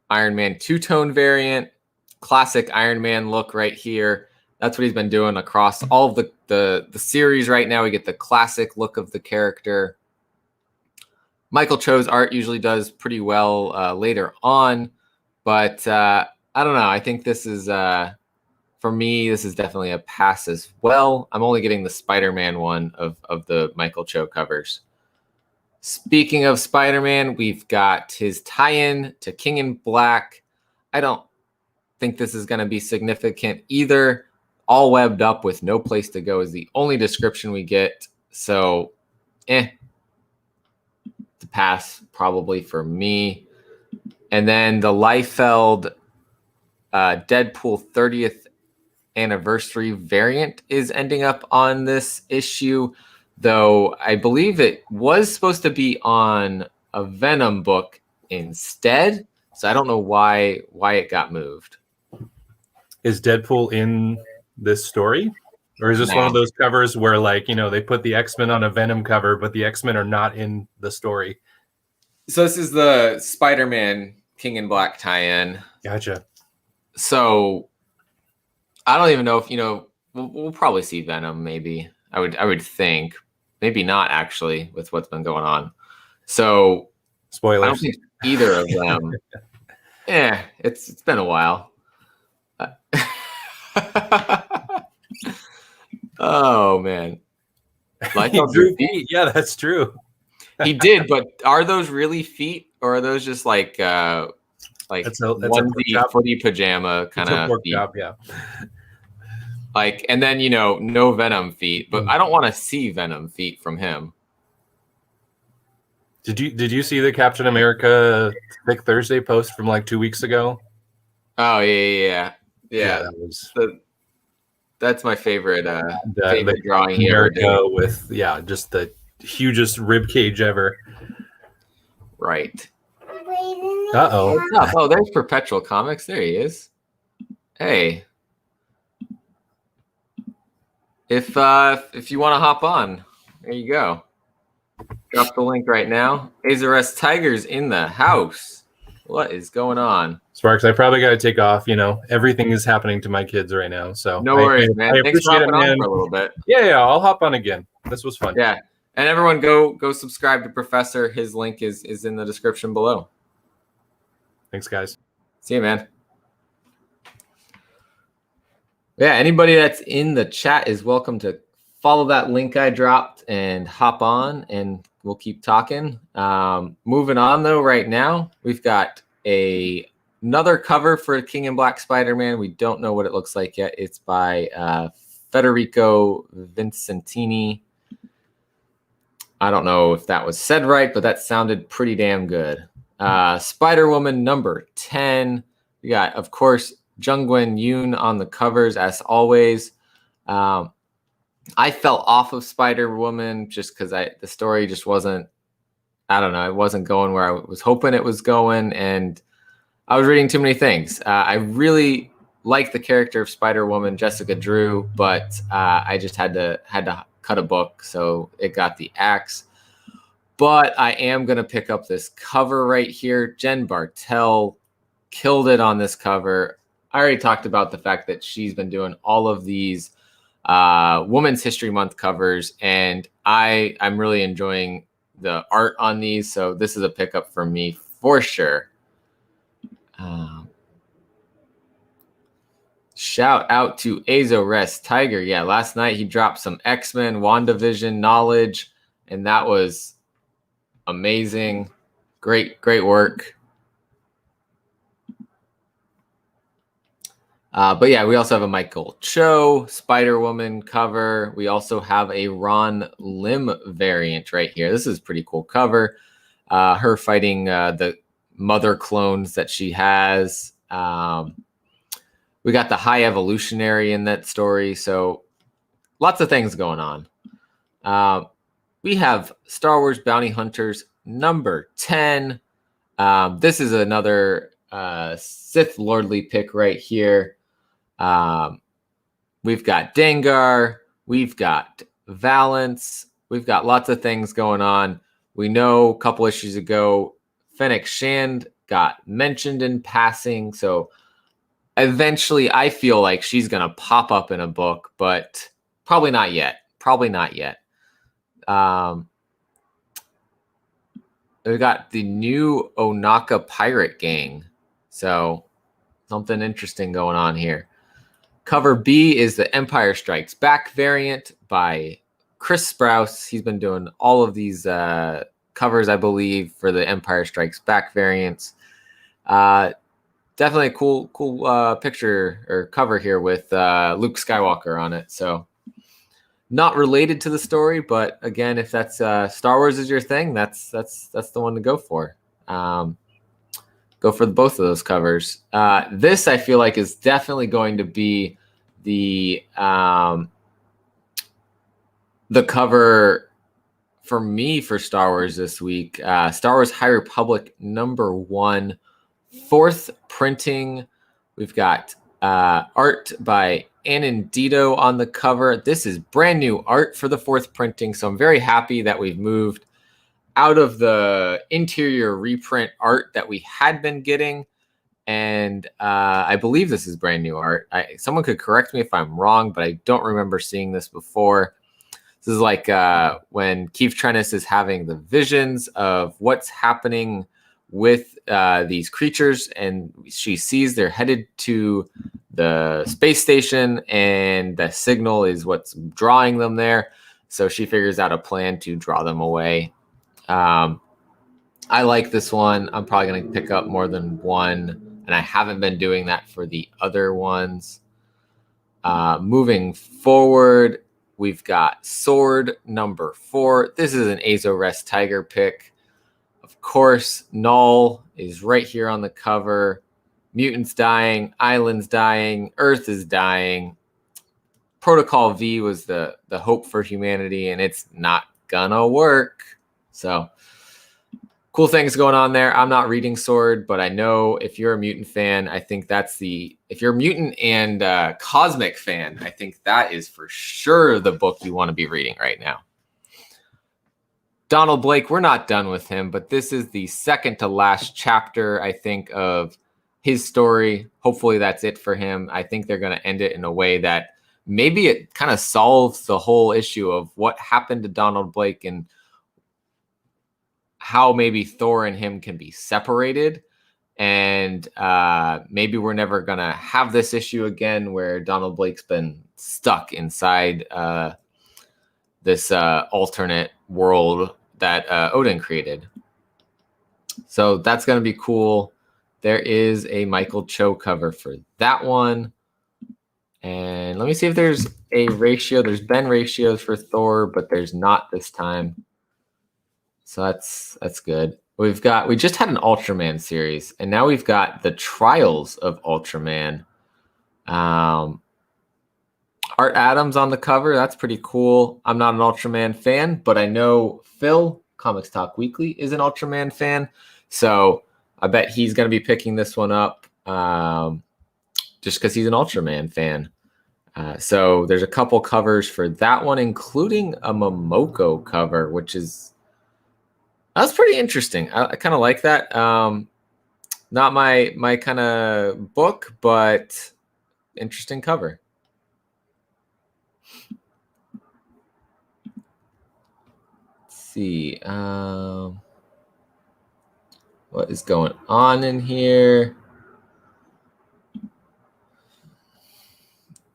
Iron Man two-tone variant, classic Iron Man look right here. That's what he's been doing across all of the series right now. We get the classic look of the character. Michael Cho's art usually does pretty well later on, but I don't know. I think this is, for me, this is definitely a pass as well. I'm only getting the Spider-Man one of the Michael Cho covers. Speaking of Spider-Man, we've got his tie-in to King in Black. I don't think this is going to be significant either. All webbed up with no place to go is the only description we get. So, to pass probably for me. And then the Liefeld Deadpool 30th anniversary variant is ending up on this issue, though I believe it was supposed to be on a Venom book instead. So I don't know why it got moved. Is Deadpool in this story? Or is this one of those covers where, like, they put the X-Men on a Venom cover, but the X-Men are not in the story? So this is the Spider-Man King in Black tie-in. Gotcha. So I don't even know if, we'll probably see Venom, maybe. I would think. Maybe not, actually, with what's been going on. So spoilers. I don't think either of them. It's been a while. Oh man, he drew feet. Yeah, that's true. He did, but are those really feet, or are those just like that's onesie footy pajama kind of feet? Yeah. Like, and then no Venom feet, but I don't want to see Venom feet from him. Did you see the Captain America Thick Thursday post from like 2 weeks ago? Oh yeah. That was that's my favorite favorite drawing here with just the hugest rib cage ever. Right. Uh-oh. Oh, there's Perpetual Comics. There he is. Hey. If you want to hop on, there you go. Drop the link right now. Azores Tiger's in the house. What is going on? Sparks, I probably got to take off. Everything is happening to my kids right now. So no worries, man. Thanks for hopping on for a little bit. Yeah, I'll hop on again. This was fun. Yeah, and everyone go subscribe to Professor. His link is in the description below. Thanks, guys. See you, man. Yeah, anybody that's in the chat is welcome to follow that link I dropped and hop on, and we'll keep talking. Moving on, though, right now, we've got another cover for King in Black Spider-Man. We don't know what it looks like yet. It's by Federico Vincentini. I don't know if that was said right, but that sounded pretty damn good. Spider-Woman number 10. We got, of course, Jungwon Yoon on the covers, as always. I fell off of Spider-Woman just because the story just wasn't, I don't know, it wasn't going where I was hoping it was going, and I was reading too many things. I really like the character of Spider-Woman, Jessica Drew, but I just had to cut a book, so it got the axe. But I am going to pick up this cover right here. Jen Bartel killed it on this cover. I already talked about the fact that she's been doing all of these Women's History Month covers, and I'm really enjoying the art on these, so this is a pickup for me for sure. Shout out to Azores Tiger. Yeah, last night he dropped some X-Men WandaVision knowledge, and that was amazing. Great work. But yeah, we also have a Michael Cho Spider-Woman cover. We also have a Ron Lim variant right here. This is a pretty cool cover. Her fighting the mother clones that she has. We got the High Evolutionary in that story. So lots of things going on. We have Star Wars Bounty Hunters number 10. This is another Sith Lordly pick right here. We've got Dengar, we've got Valance, we've got lots of things going on. We know a couple issues ago, Fennec Shand got mentioned in passing, so eventually I feel like she's going to pop up in a book, but probably not yet. We got the new Onaka Pirate Gang, so something interesting going on here. Cover B is the Empire Strikes Back variant by Chris Sprouse. He's been doing all of these covers, I believe, for the Empire Strikes Back variants. Definitely a cool picture or cover here with Luke Skywalker on it. So not related to the story, but again, if that's Star Wars is your thing, that's the one to go for. Go for both of those covers. This I feel like is definitely going to be the cover for me for Star Wars this week. Star Wars High Republic #1, 4th printing. We've got art by Anindito on the cover. This is brand new art for the 4th printing, so I'm very happy that we've moved out of the interior reprint art that we had been getting. And I believe this is brand new art. Someone could correct me if I'm wrong, but I don't remember seeing this before. This is like when Keith Trennis is having the visions of what's happening with these creatures, and she sees they're headed to the space station, and the signal is what's drawing them there. So she figures out a plan to draw them away. I like this one. I'm probably going to pick up more than one, and I haven't been doing that for the other ones. Moving forward, we've got Sword #4. This is an Azores Tiger pick. Of course, Null is right here on the cover. Mutants dying, islands dying, Earth is dying. Protocol V was the hope for humanity, and it's not gonna work. So cool things going on there. I'm not reading Sword, but I know if you're a mutant fan, I think if you're a mutant and cosmic fan, I think that is for sure the book you want to be reading right now. Donald Blake, we're not done with him, but this is the second to last chapter, I think, of his story. Hopefully that's it for him. I think they're going to end it in a way that maybe it kind of solves the whole issue of what happened to Donald Blake and how maybe Thor and him can be separated. And maybe we're never going to have this issue again where Donald Blake's been stuck inside this alternate world that Odin created. So that's going to be cool. There is a Michael Cho cover for that one. And let me see if there's a ratio. There's been ratios for Thor, but there's not this time. So that's good. We just had an Ultraman series, and now we've got the Trials of Ultraman. Art Adams on the cover. That's pretty cool. I'm not an Ultraman fan, but I know Phil, Comics Talk Weekly, is an Ultraman fan. So I bet he's going to be picking this one up just because he's an Ultraman fan. So there's a couple covers for that one, including a Momoko cover, that's pretty interesting. I kind of like that. Not my kind of book, but interesting cover. Let's see. What is going on in here?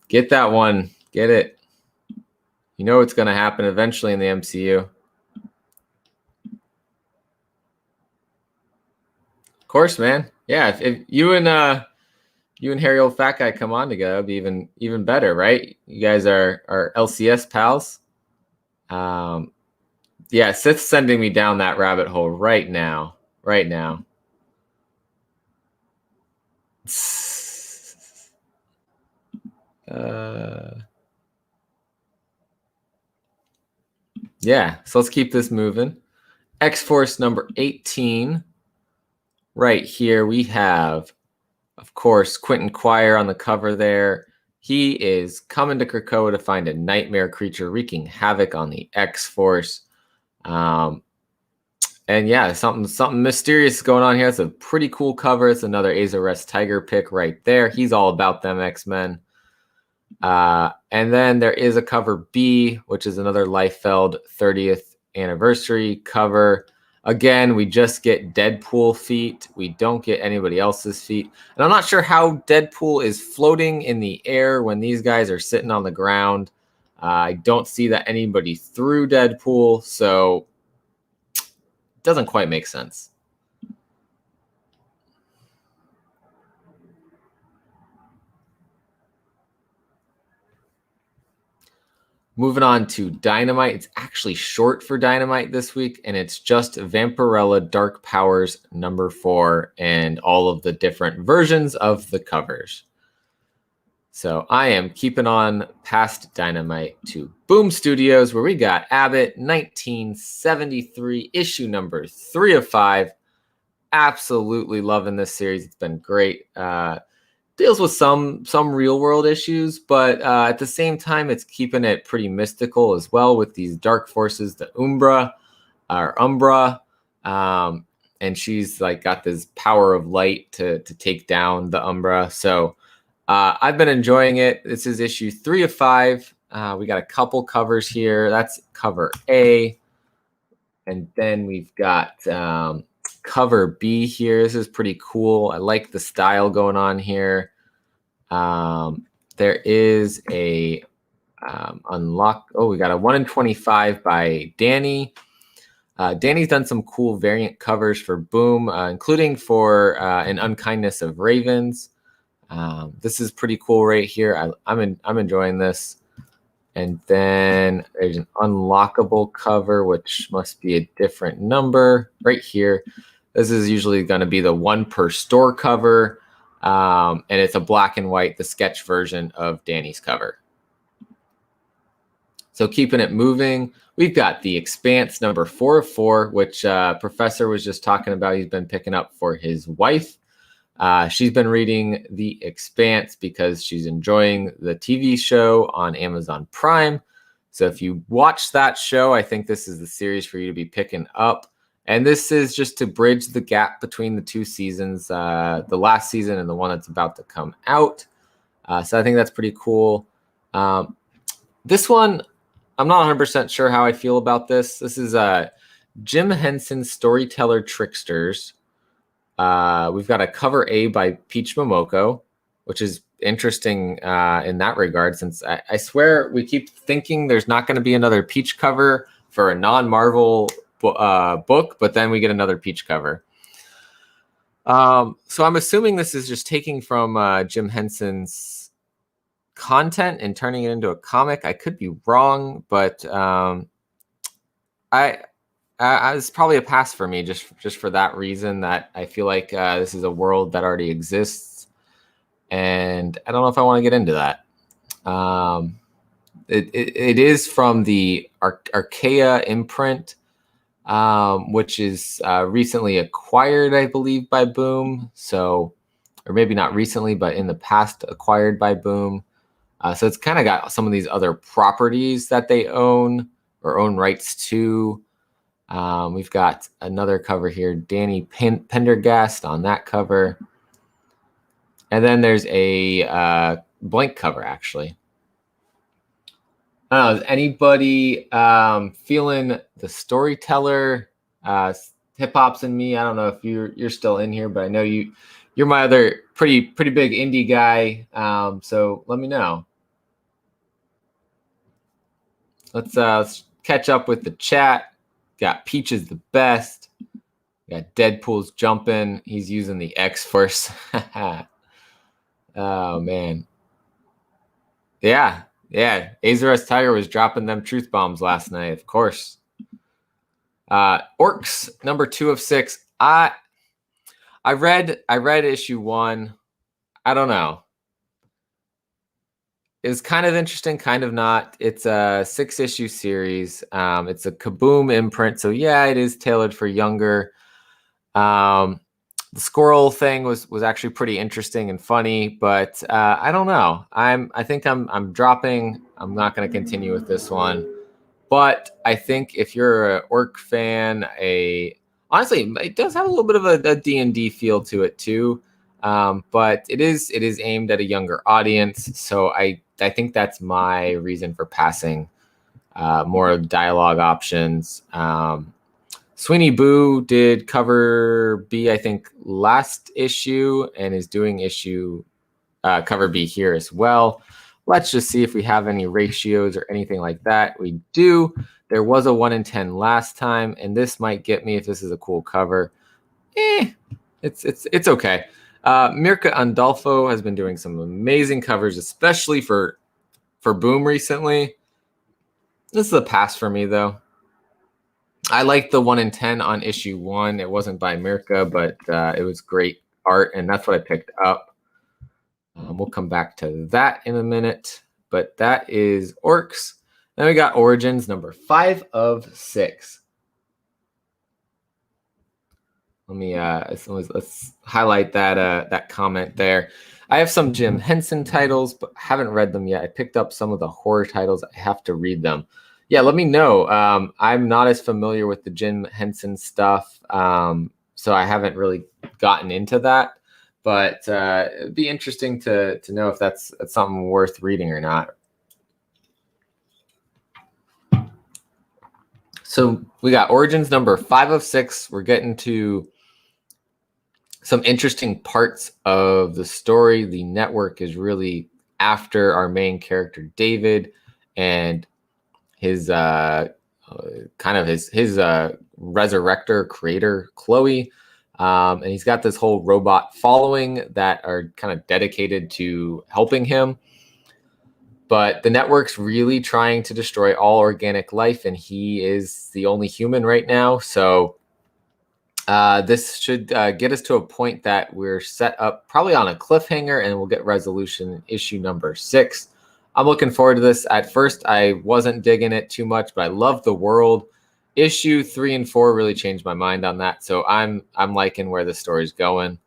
Get that one. Get it. You know what's going to happen eventually in the MCU. Of course, man. Yeah, if you and Harry Old Fat Guy come on together, it'd be even better, right? You guys are LCS pals. Yeah, Sith's sending me down that rabbit hole right now. Right now. Yeah, so let's keep this moving. X-Force #18. Right here we have, of course, Quentin Quire on the cover there. He is coming to Krakoa to find a nightmare creature wreaking havoc on the X-Force. And yeah, something mysterious going on here. It's a pretty cool cover. It's another Azores Tiger pick right there. He's all about them X-Men. And then there is a cover B, which is another Liefeld 30th anniversary cover. Again, we just get Deadpool feet. We don't get anybody else's feet. And I'm not sure how Deadpool is floating in the air when these guys are sitting on the ground. I don't see that anybody threw Deadpool, so it doesn't quite make sense. Moving on to Dynamite. It's actually short for Dynamite this week, and it's just Vampirella Dark Powers number 4 and all of the different versions of the covers. So I am keeping on past Dynamite to Boom Studios, where we got Abbott 1973, issue number 3 of 5. Absolutely loving this series. It's been great. Deals with some real world issues, but at the same time, it's keeping it pretty mystical as well with these dark forces, the Umbra, and she's like got this power of light to take down the Umbra. So I've been enjoying it. This is issue 3 of 5. We got a couple covers here. That's cover A. And then we've got cover B here. This is pretty cool. I like the style going on here. There is a unlock. Oh, we got a 1 in 25 by Danny. Danny's done some cool variant covers for Boom, including for An Unkindness of Ravens. This is pretty cool right here. I'm enjoying this. And then there's an unlockable cover, which must be a different number right here. This is usually going to be the 1 per store cover. And it's a black and white, the sketch version of Danny's cover. So keeping it moving, we've got the Expanse number 4 of 4, which Professor was just talking about. He's been picking up for his wife. She's been reading The Expanse because she's enjoying the TV show on Amazon Prime. So if you watch that show, I think this is the series for you to be picking up. And this is just to bridge the gap between the 2 seasons, the last season and the one that's about to come out. So I think that's pretty cool. This one, I'm not 100% sure how I feel about this. This is Jim Henson's Storyteller Tricksters. We've got a cover A by Peach Momoko, which is interesting in that regard, since I swear we keep thinking there's not going to be another Peach cover for a non-Marvel book, but then we get another Peach cover. So I'm assuming this is just taking from Jim Henson's content and turning it into a comic. I could be wrong, but it's probably a pass for me just for that reason, that I feel like this is a world that already exists, and I don't know if I want to get into that. It is from the Archaea imprint, which is recently acquired, I believe, by Boom. So, or maybe not recently, but in the past acquired by Boom. So it's kind of got some of these other properties that they own or own rights to. We've got another cover here, Danny Pendergast on that cover. And then there's a blank cover, actually. I don't know, is anybody feeling the storyteller hip-hops in me? I don't know if you're still in here, but I know you're my other pretty big indie guy. So let me know. Let's catch up with the chat. Got Peach is the best. Got Deadpool's jumping. He's using the X-Force. Oh, man. Yeah. Azarus Tiger was dropping them truth bombs last night, of course. Orcs, number 2 of 6. I read issue 1. I don't know. It was kind of interesting, kind of not. It's a 6-issue series. It's a Kaboom imprint, so yeah, it is tailored for younger. The squirrel thing was actually pretty interesting and funny, but I don't know. I think I'm dropping. I'm not going to continue with this one. But I think if you're an Orc fan, honestly, it does have a little bit of a D&D feel to it too. But it is aimed at a younger audience, so I think that's my reason for passing. More dialogue options. Sweeney Boo did cover B, I think, last issue, and is doing cover B here as well. Let's just see if we have any ratios or anything like that. We do. There was a 1 in 10 last time, and this might get me if this is a cool cover. It's okay. Mirka Andolfo has been doing some amazing covers, especially for Boom recently. This is a pass for me, though. I liked the 1 in 10 on issue 1. It wasn't by Mirka, but it was great art, and that's what I picked up. We'll come back to that in a minute, but that is Orcs. Then we got Origins number 5 of 6. Let's highlight that comment there. I have some Jim Henson titles, but haven't read them yet. I picked up some of the horror titles. I have to read them. Yeah, let me know. I'm not as familiar with the Jim Henson stuff, so I haven't really gotten into that. But it'd be interesting to know if that's something worth reading or not. So we got Origins number 5 of 6. We're getting to some interesting parts of the story. The network is really after our main character, David, and his kind of his resurrector creator, Chloe. And he's got this whole robot following that are kind of dedicated to helping him. But the network's really trying to destroy all organic life, and he is the only human right now. So this should get us to a point that we're set up probably on a cliffhanger, and we'll get resolution in issue number 6. I'm looking forward to this. At first, I wasn't digging it too much, but I love the world. Issue 3 and 4 really changed my mind on that, so I'm liking where the story's going.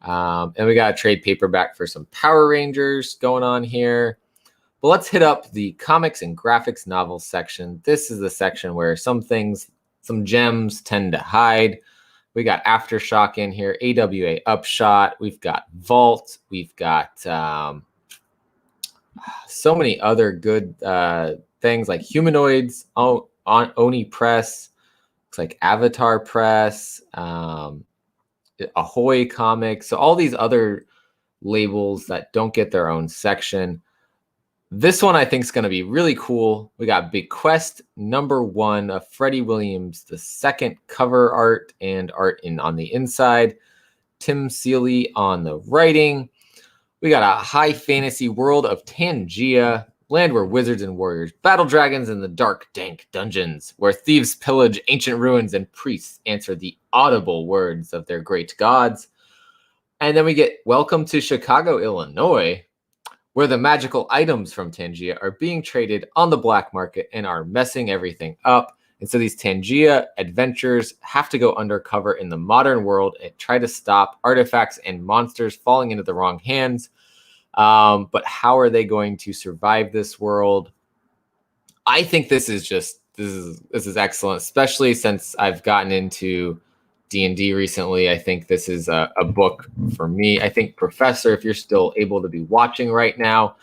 And we got a trade paperback for some Power Rangers going on here. But let's hit up the comics and graphics novels section. This is the section where some gems tend to hide. We got Aftershock in here, AWA Upshot. We've got Vault. We've got so many other good things like Humanoids, Oni Press, looks like Avatar Press, Ahoy Comics. So all these other labels that don't get their own section. This one I think is going to be really cool. We got Bequest number 1 of Freddie Williams, the second cover art and art on the inside. Tim Seeley on the writing. We got a high fantasy world of Tangia, land where wizards and warriors battle dragons in the dark, dank dungeons, where thieves pillage ancient ruins and priests answer the audible words of their great gods. And then we get Welcome to Chicago, Illinois, where the magical items from Tangia are being traded on the black market and are messing everything up. And so these Tangia adventures have to go undercover in the modern world and try to stop artifacts and monsters falling into the wrong hands. But how are they going to survive this world? I think this is excellent, especially since I've gotten into D&D recently. I think this is a book for me. I think, Professor, if you're still able to be watching right now,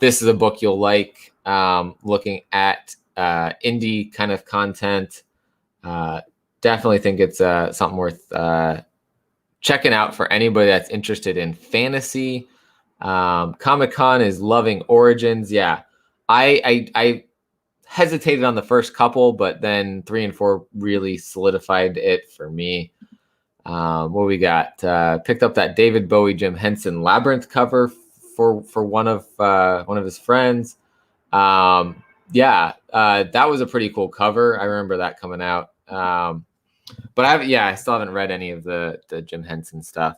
this is a book you'll like. Looking at indie kind of content, definitely think it's something worth checking out for anybody that's interested in fantasy. Comic-Con is loving Origins. Yeah, I hesitated on the first couple, but then 3 and 4 really solidified it for me. What we got? Picked up that David Bowie, Jim Henson Labyrinth cover for one of his friends. That was a pretty cool cover. I remember that coming out. But I still haven't read any of the Jim Henson stuff.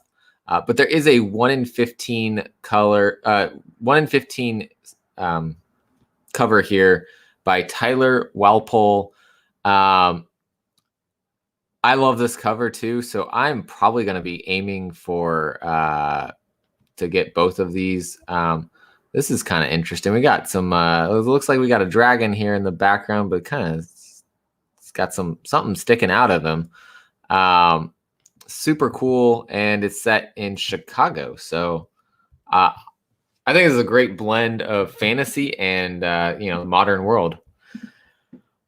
But there is a 1 in 15 color, 1 in 15 cover here by Tyler Walpole. I love this cover too, so I'm probably going to be aiming for to get both of these. This is kind of interesting. We got some. It looks like we got a dragon here in the background, but kind of it's got something sticking out of him. Super cool, and it's set in Chicago. So I think this is a great blend of fantasy and modern world.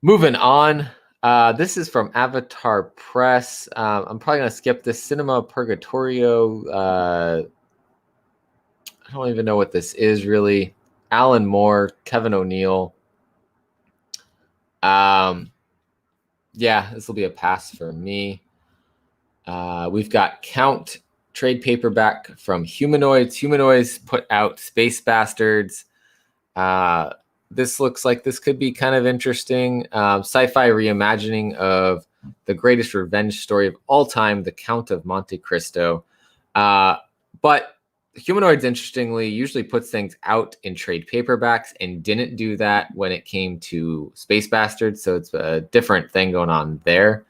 Moving on, this is from Avatar Press. I'm probably gonna skip this. Cinema Purgatorio. I don't even know what this is really. Alan Moore, Kevin O'Neill. This will be a pass for me. We've got Count trade paperback from Humanoids. Humanoids put out Space Bastards. this looks like this could be kind of interesting. Sci-fi reimagining of the greatest revenge story of all time, The Count of Monte Cristo. But Humanoids, interestingly, usually puts things out in trade paperbacks and didn't do that when it came to Space Bastards. So it's a different thing going on there.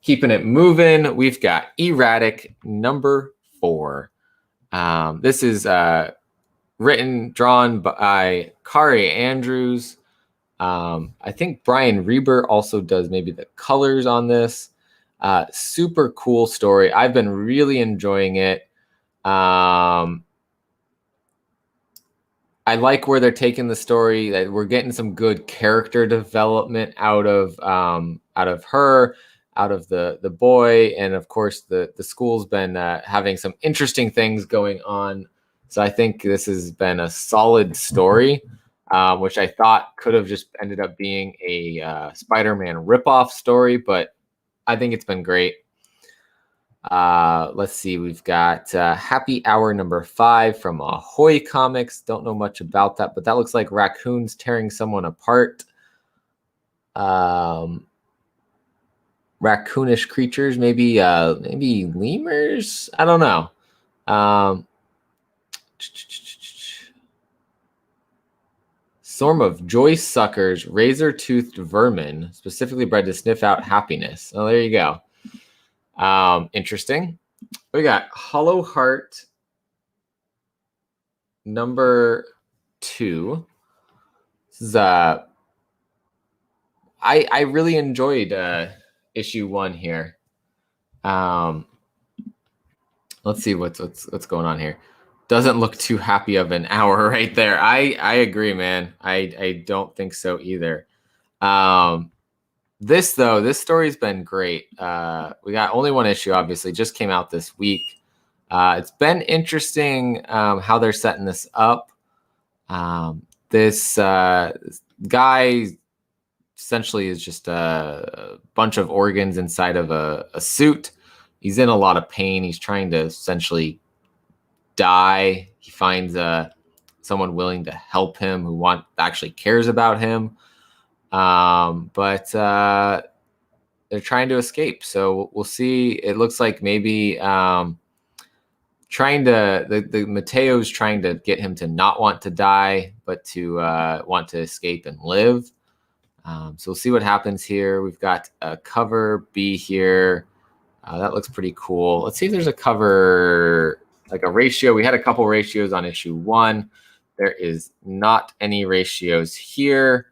Keeping it moving, we've got Erratic number 4. This is written, drawn by Kari Andrews. I think Brian Reber also does maybe the colors on this. Super cool story. I've been really enjoying it. I like where they're taking the story. That we're getting some good character development out of her, out of the boy, and of course the school's been having some interesting things going on. So I think this has been a solid story, which I thought could have just ended up being a Spider-Man ripoff story, but I think it's been great. Let's see. We've got Happy Hour number 5 from Ahoy Comics. Don't know much about that, but that looks like raccoons tearing someone apart. Raccoonish creatures, maybe lemurs. I don't know. Swarm of joy suckers, razor-toothed vermin, specifically bred to sniff out happiness. Oh, there you go. Interesting. We got Hollow Heart number 2. This is I really enjoyed issue 1 here. Let's see what's going on here. Doesn't look too happy of an hour right there. I agree, man. I don't think so either. This story's been great. We got only 1 issue, obviously, just came out this week. It's been interesting how they're setting this up. This guy essentially is just a bunch of organs inside of a suit. He's in a lot of pain. He's trying to essentially die. He finds someone willing to help him who actually cares about him. But they're trying to escape. So we'll see. It looks like maybe the Mateo's trying to get him to not want to die, but to want to escape and live. So we'll see what happens here. We've got a cover B here. That looks pretty cool. Let's see if there's a cover, like a ratio. We had a couple ratios on issue 1. There is not any ratios here.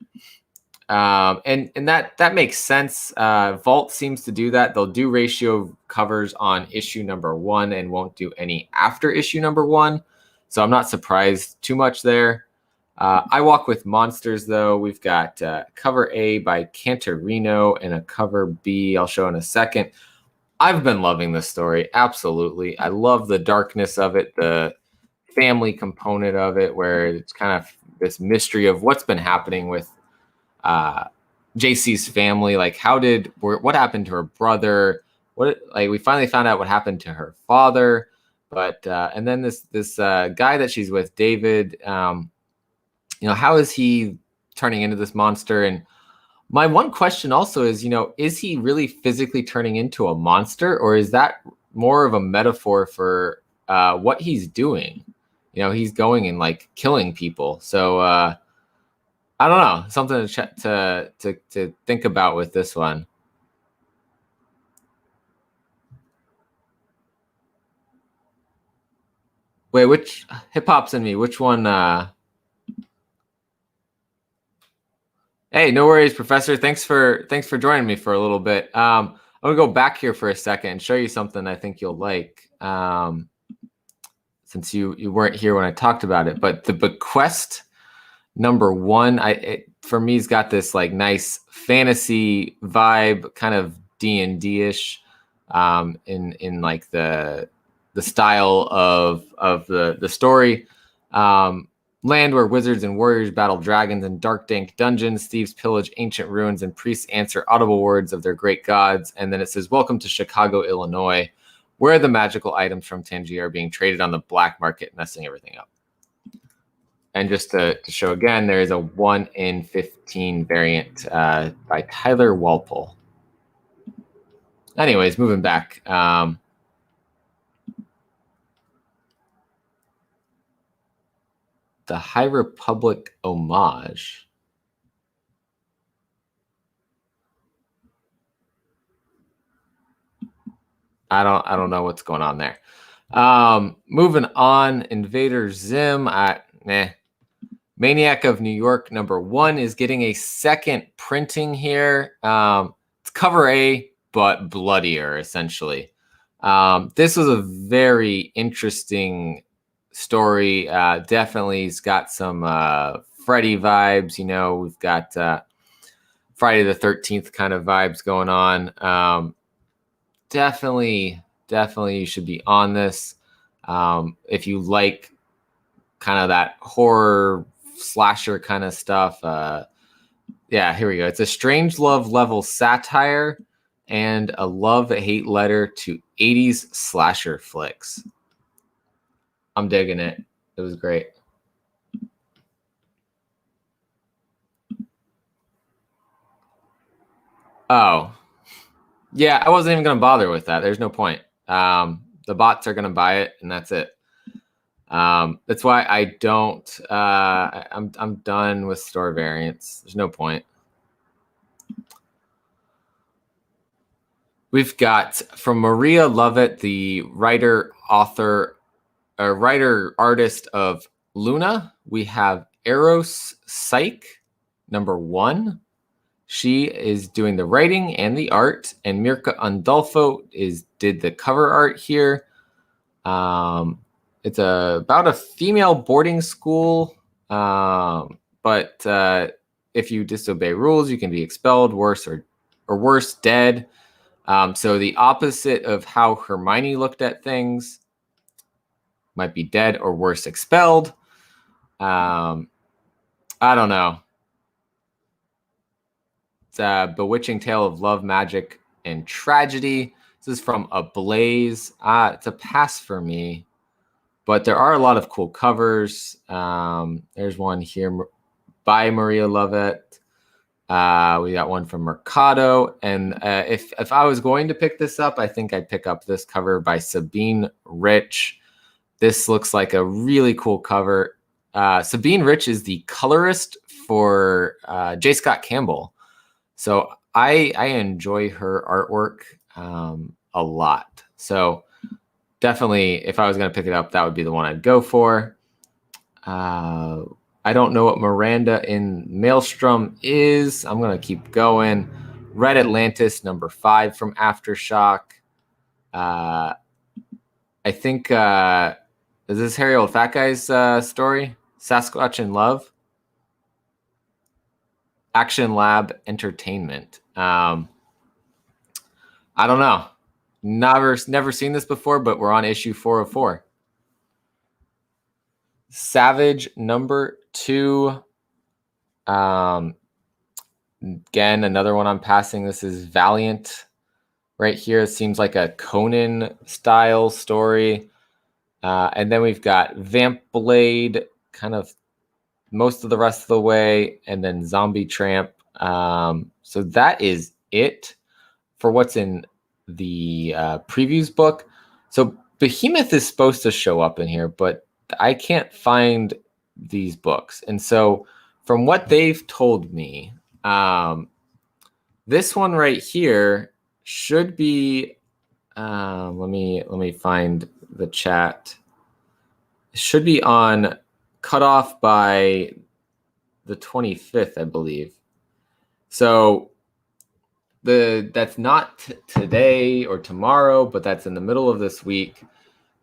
And that makes sense. Vault seems to do that. They'll do ratio covers on issue number 1 and won't do any after issue number 1. So I'm not surprised too much there. I Walk with Monsters, though. We've got cover A by Cantorino and a cover B I'll show in a second. I've been loving this story. Absolutely. I love the darkness of it, the family component of it, where it's kind of this mystery of what's been happening with JC's family. Like, what happened to her brother? We finally found out what happened to her father. But and then this guy that she's with, David, how is he turning into this monster? And my one question also is, is he really physically turning into a monster, or is that more of a metaphor for what he's doing? He's going and like killing people. So I don't know, something to think about with this one. Wait, which hip hop's in me? Which one? Hey, no worries, Professor. Thanks for joining me for a little bit. I'm gonna go back here for a second and show you something I think you'll like. Since you weren't here when I talked about it, but the Bequest number 1, for me, has got this like nice fantasy vibe, kind of D&D-ish, in like the style of the story. Land where wizards and warriors battle dragons in dark, dank dungeons, thieves pillage ancient ruins, and priests answer audible words of their great gods. And then it says, "Welcome to Chicago, Illinois, where the magical items from Tangier are being traded on the black market, messing everything up." And just to show again, there is a 1 in 15 variant by Tyler Walpole. Anyways, moving back. The High Republic homage. I don't know what's going on there. Moving on, Invader Zim. Maniac of New York #1 is getting a second printing here. It's cover A, but bloodier, essentially. This was a very interesting story. Definitely has got some Freddy vibes. You know, we've got Friday the 13th kind of vibes going on. Definitely you should be on this. If you like kind of that horror slasher kind of stuff. Yeah, here we go. It's a strange love level satire and a love-hate letter to 80s slasher flicks. I'm digging it. It was great. Oh, yeah, I wasn't even going to bother with that. There's no point. The bots are going to buy it, and that's it. That's why I don't. I'm done with store variants. There's no point. We've got from Maria Lovett, the writer-artist of Luna. We have Eros Psyche #1. She is doing the writing and the art, and Mirka Undolfo did the cover art here. It's about a female boarding school, but if you disobey rules, you can be expelled, worse, dead. So the opposite of how Hermione looked at things, might be dead or worse, expelled. I don't know. It's a bewitching tale of love, magic, and tragedy. This is from Ablaze. It's a pass for me, but there are a lot of cool covers. There's one here by Maria Lovett. We got one from Mercado. And if I was going to pick this up, I think I'd pick up this cover by Sabine Rich. This looks like a really cool cover. Sabine Rich is the colorist for J. Scott Campbell. So I enjoy her artwork a lot. So definitely, if I was going to pick it up, that would be the one I'd go for. I don't know what Miranda in Maelstrom is. I'm going to keep going. Red Atlantis #5 from Aftershock. I think, is this Harry Old Fat Guy's story? Sasquatch in Love? Action Lab Entertainment. I don't know. Never seen this before, but we're on issue 404. Savage #2. Again, another one I'm passing. This is Valiant. Right here, it seems like a Conan style story. And then we've got Vamp Blade, kind of most of the rest of the way, and then Zombie Tramp. So that is it for what's in the previews book. So Behemoth is supposed to show up in here, but I can't find these books. And so from what they've told me, this one right here should be, let me find the chat. It should be on Cutoff by the 25th, I believe. So that's not today or tomorrow, but that's in the middle of this week.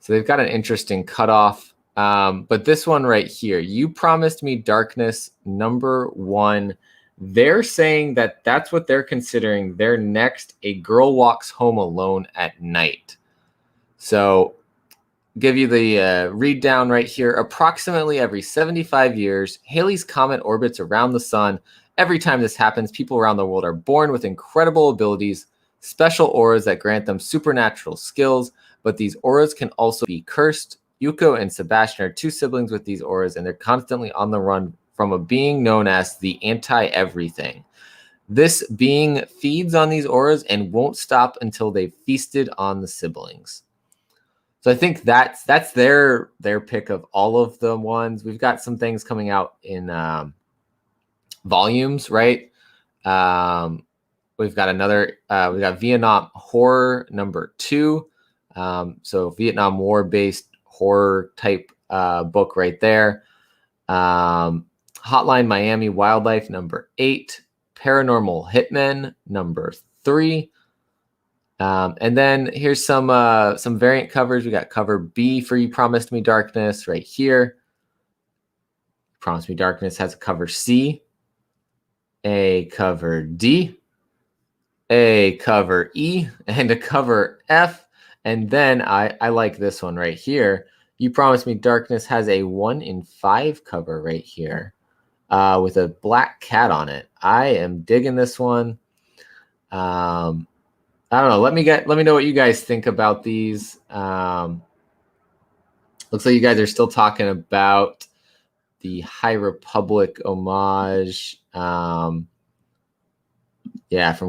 So they've got an interesting cutoff. But this one right here, You Promised Me Darkness #1. They're saying that that's what they're considering their next A Girl Walks Home Alone at Night. So give you the read down right here. Approximately every 75 years, Halley's Comet orbits around the sun. Every time this happens, people around the world are born with incredible abilities, special auras that grant them supernatural skills, but these auras can also be cursed Yuko and Sebastian are two siblings with these auras, and they're constantly on the run from a being known as the Anti-Everything. This being feeds on these auras and won't stop until they've feasted on the siblings. So I think that's their pick of all of the ones. We've got some things coming out in volumes, right? We've got we got Vietnam Horror number 2. So Vietnam War based horror type book right there. Hotline Miami Wildlife number 8. Paranormal Hitmen number 3. And then here's some variant covers. We got cover B for You Promised Me Darkness right here. Promised Me Darkness has a cover C, a cover D, a cover E, and a cover F. And then I like this one right here. You Promised Me Darkness has a 1 in 5 cover right here with a black cat on it. I am digging this one. I don't know. Let me know what you guys think about these. Looks like you guys are still talking about the High Republic homage. From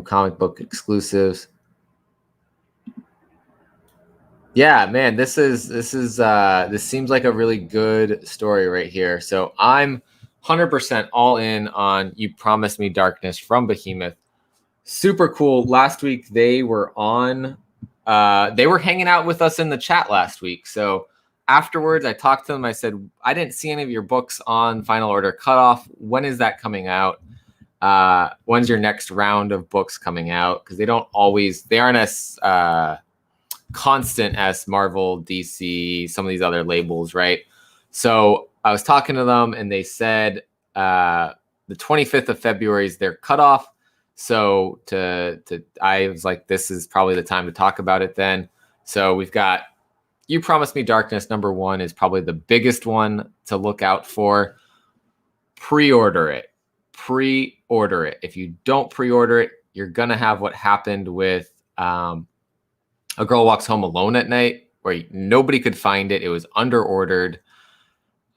comic book exclusives. Yeah, man, this seems like a really good story right here. So I'm 100% all in on You Promised Me Darkness from Behemoth. Super cool. Last week they were on. They were hanging out with us in the chat last week. So afterwards, I talked to them. I said, I didn't see any of your books on Final Order Cutoff. When is that coming out? When's your next round of books coming out? Because they aren't as constant as Marvel, DC, some of these other labels, right? So I was talking to them, and they said the 25th of February is their cutoff. So I was like, this is probably the time to talk about it then. So we've got You Promised Me Darkness number 1 is probably the biggest one to look out for. Pre-order it. If you don't pre-order it, you're going to have what happened with A Girl Walks Home Alone at Night, where nobody could find it. It was under-ordered.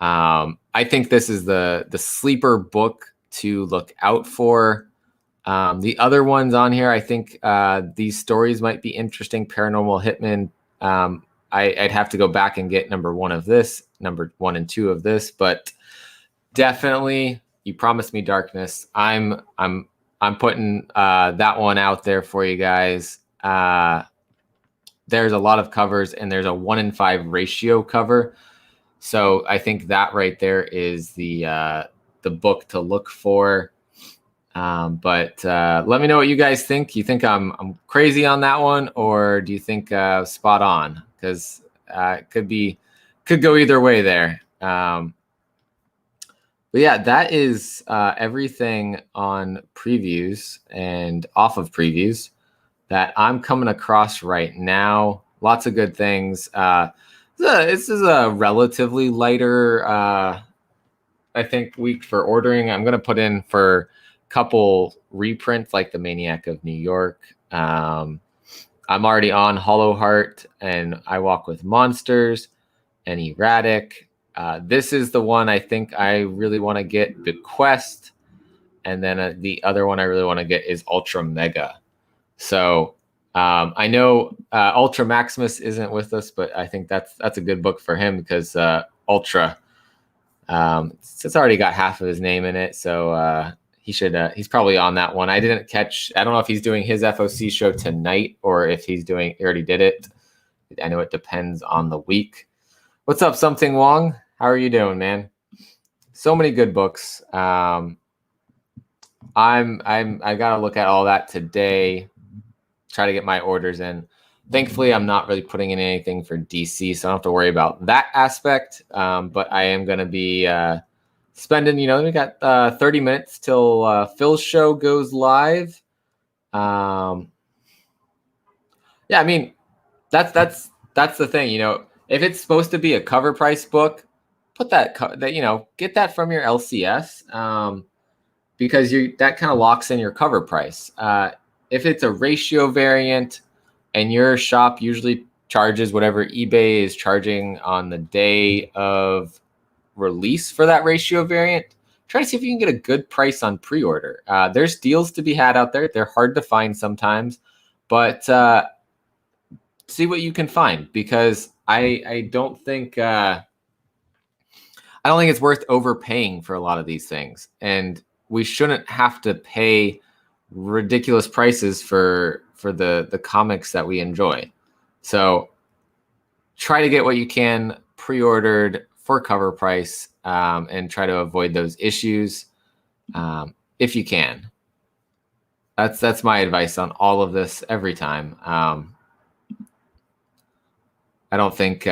I think this is the sleeper book to look out for. The other ones on here, I think these stories might be interesting. Paranormal Hitman. I'd have to go back and get number 1 of this, number 1 and 2 of this, but definitely You Promised Me Darkness. I'm putting that one out there for you guys. There's a lot of covers, and there's a 1 in 5 ratio cover. So I think that right there is the book to look for. But let me know what you guys think. You think I'm crazy on that one, or do you think spot on? Because it could go either way there. But yeah, that is everything on previews and off of previews that I'm coming across right now. Lots of good things. This is a relatively lighter, I think, week for ordering. I'm going to put in for couple reprints like The Maniac of New York. I'm already on Hollow Heart and I Walk with Monsters and Erratic. This is the one I think I really want to get, Bequest. And then the other one I really want to get is Ultra Mega. So I know Ultra Maximus isn't with us, but I think that's a good book for him because Ultra, it's already got half of his name in it. So he's probably on that one. I don't know if he's doing his FOC show tonight or if he already did it. I know it depends on the week. What's up, Something Wong? How are you doing, man? So many good books. I gotta look at all that today. Try to get my orders in. Thankfully, I'm not really putting in anything for DC, so I don't have to worry about that aspect. But I am gonna be spending, we got 30 minutes till Phil's show goes live. Yeah, I mean, that's the thing, if it's supposed to be a cover price book, put that get that from your LCS, because that kind of locks in your cover price. If it's a ratio variant and your shop usually charges whatever eBay is charging on the day of release for that ratio variant. Try to see if you can get a good price on pre-order. There's deals to be had out there. They're hard to find sometimes, but see what you can find, because I don't think it's worth overpaying for a lot of these things, and we shouldn't have to pay ridiculous prices for the comics that we enjoy. So try to get what you can pre-ordered for cover price, and try to avoid those issues if you can. That's my advice on all of this every time. I don't think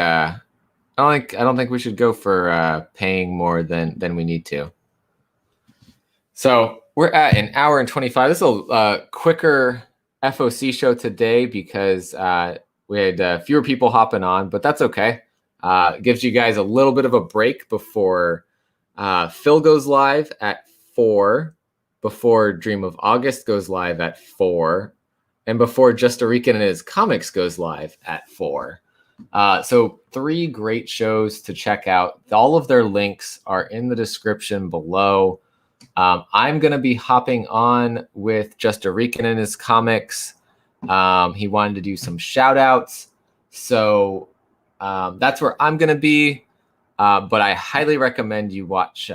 we should go for paying more than we need to. So we're at an hour and 25. This is a quicker FOC show today because we had fewer people hopping on, but that's okay. It gives you guys a little bit of a break before Phil goes live at 4, before Dream of August goes live at 4, and before Just a Rican and His Comics goes live at 4. So 3 great shows to check out. All of their links are in the description below. I'm going to be hopping on with Just a Rican and His Comics. He wanted to do some shout outs. So that's where I'm going to be. But I highly recommend you watch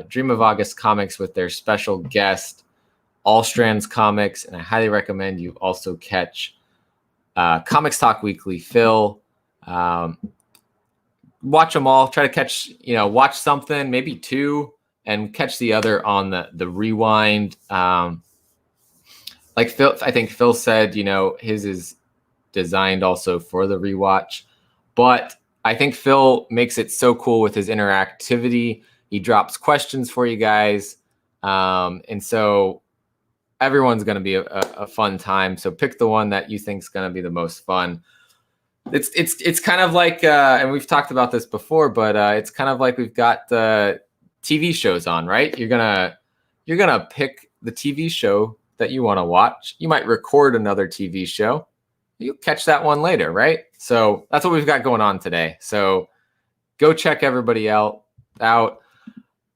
Dream of August Comics with their special guest, All Strands Comics. And I highly recommend you also catch Comics Talk Weekly Phil. Watch them all. Try to catch, watch something, maybe 2, and catch the other on the rewind. Like Phil, I think Phil said, his is designed also for the rewatch. But I think Phil makes it so cool with his interactivity. He drops questions for you guys. And so everyone's going to be a fun time. So pick the one that you think is going to be the most fun. It's kind of like, and we've talked about this before, but it's kind of like we've got TV shows on, right? You're gonna pick the TV show that you want to watch. You might record another TV show. You'll catch that one later, right? So that's what we've got going on today. So go check everybody out.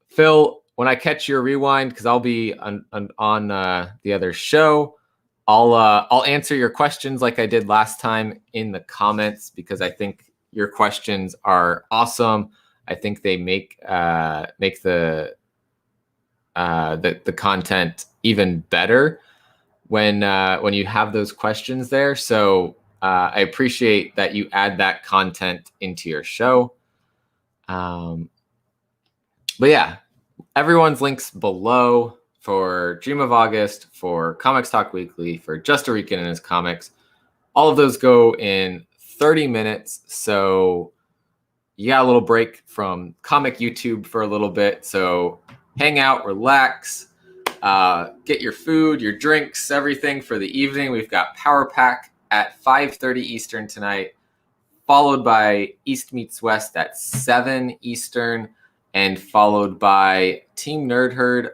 Phil, when I catch your rewind, because I'll be on the other show, I'll answer your questions like I did last time in the comments, because I think your questions are awesome. I think they make the content even better when you have those questions there. So I appreciate that you add that content into your show. But yeah, everyone's links below for Dream of August, for Comics Talk Weekly, for Just a Rican and His Comics. All of those go in 30 minutes. So you got a little break from comic YouTube for a little bit. So hang out, relax, get your food, your drinks, everything for the evening. We've got Power Pack at 5:30 Eastern tonight, followed by East Meets West at 7 Eastern, and followed by Team Nerd Herd.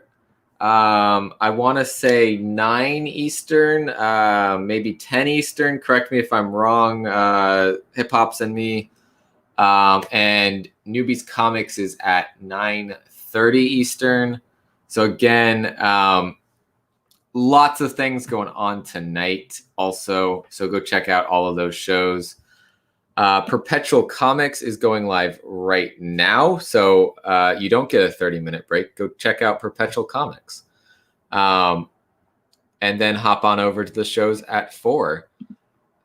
I want to say 9 Eastern, maybe 10 Eastern. Correct me if I'm wrong. Hip Hop's and me. And Newbies Comics is at 9:30 Eastern. So again, lots of things going on tonight also. So go check out all of those shows. Perpetual Comics is going live right now. So you don't get a 30-minute break. Go check out Perpetual Comics. And then hop on over to the shows at 4.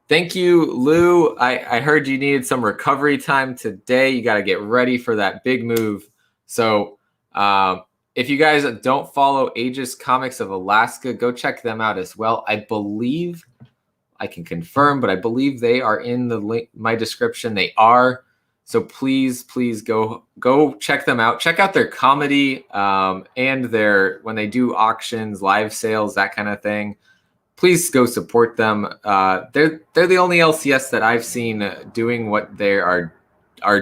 Thank you, Lou. I heard you needed some recovery time today. You got to get ready for that big move. So if you guys don't follow Aegis Comics of Alaska, go check them out as well. I believe, I can confirm, but I believe they are in the link, my description. They are. So please go check them out. Check out their comedy and their, when they do auctions, live sales, that kind of thing. Please go support them. They're the only LCS that I've seen doing what they are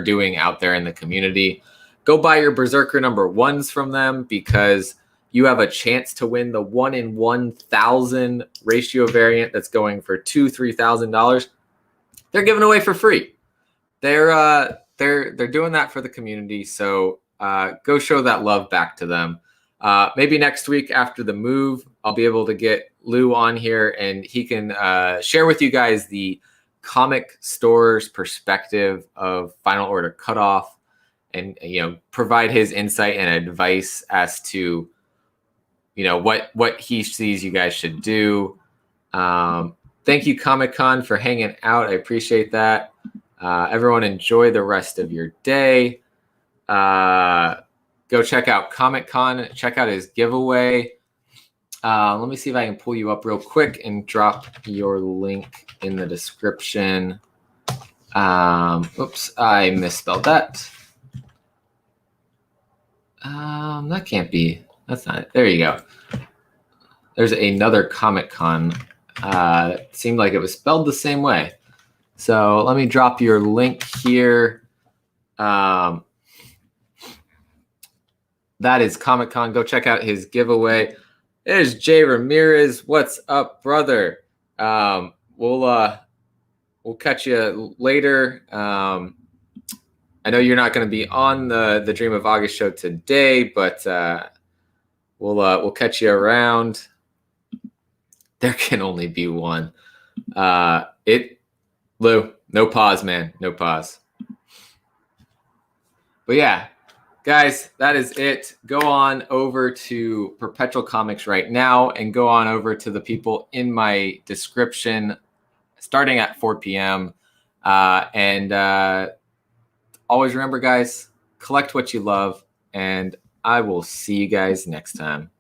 doing out there in the community. Go buy your Berserker number 1s from them, because you have a chance to win the 1 in 1,000 ratio variant that's going for $2,000-$3,000. they're giving away for free. They're doing that for the community. So go show that love back to them. Maybe next week after the move, I'll be able to get Lou on here and he can share with you guys the comic store's perspective of Final Order Cutoff, and provide his insight and advice as to what he sees you guys should do. Thank you, Comic-Con, for hanging out. I appreciate that. Everyone enjoy the rest of your day. Go check out Comic-Con. Check out his giveaway. Let me see if I can pull you up real quick and drop your link in the description. Oops, I misspelled that. That can't be. That's not it. There you go. There's another Comic-Con. It seemed like it was spelled the same way. So let me drop your link here. That is Comic-Con. Go check out his giveaway. There's Jay Ramirez. What's up, brother? We'll catch you later. I know you're not going to be on the Dream of August show today, but we'll catch you around. There can only be one. Lou, no pause, man. No pause. But yeah, guys, that is it. Go on over to Perpetual Comics right now and go on over to the people in my description starting at 4 p.m. And always remember, guys, collect what you love, and I will see you guys next time.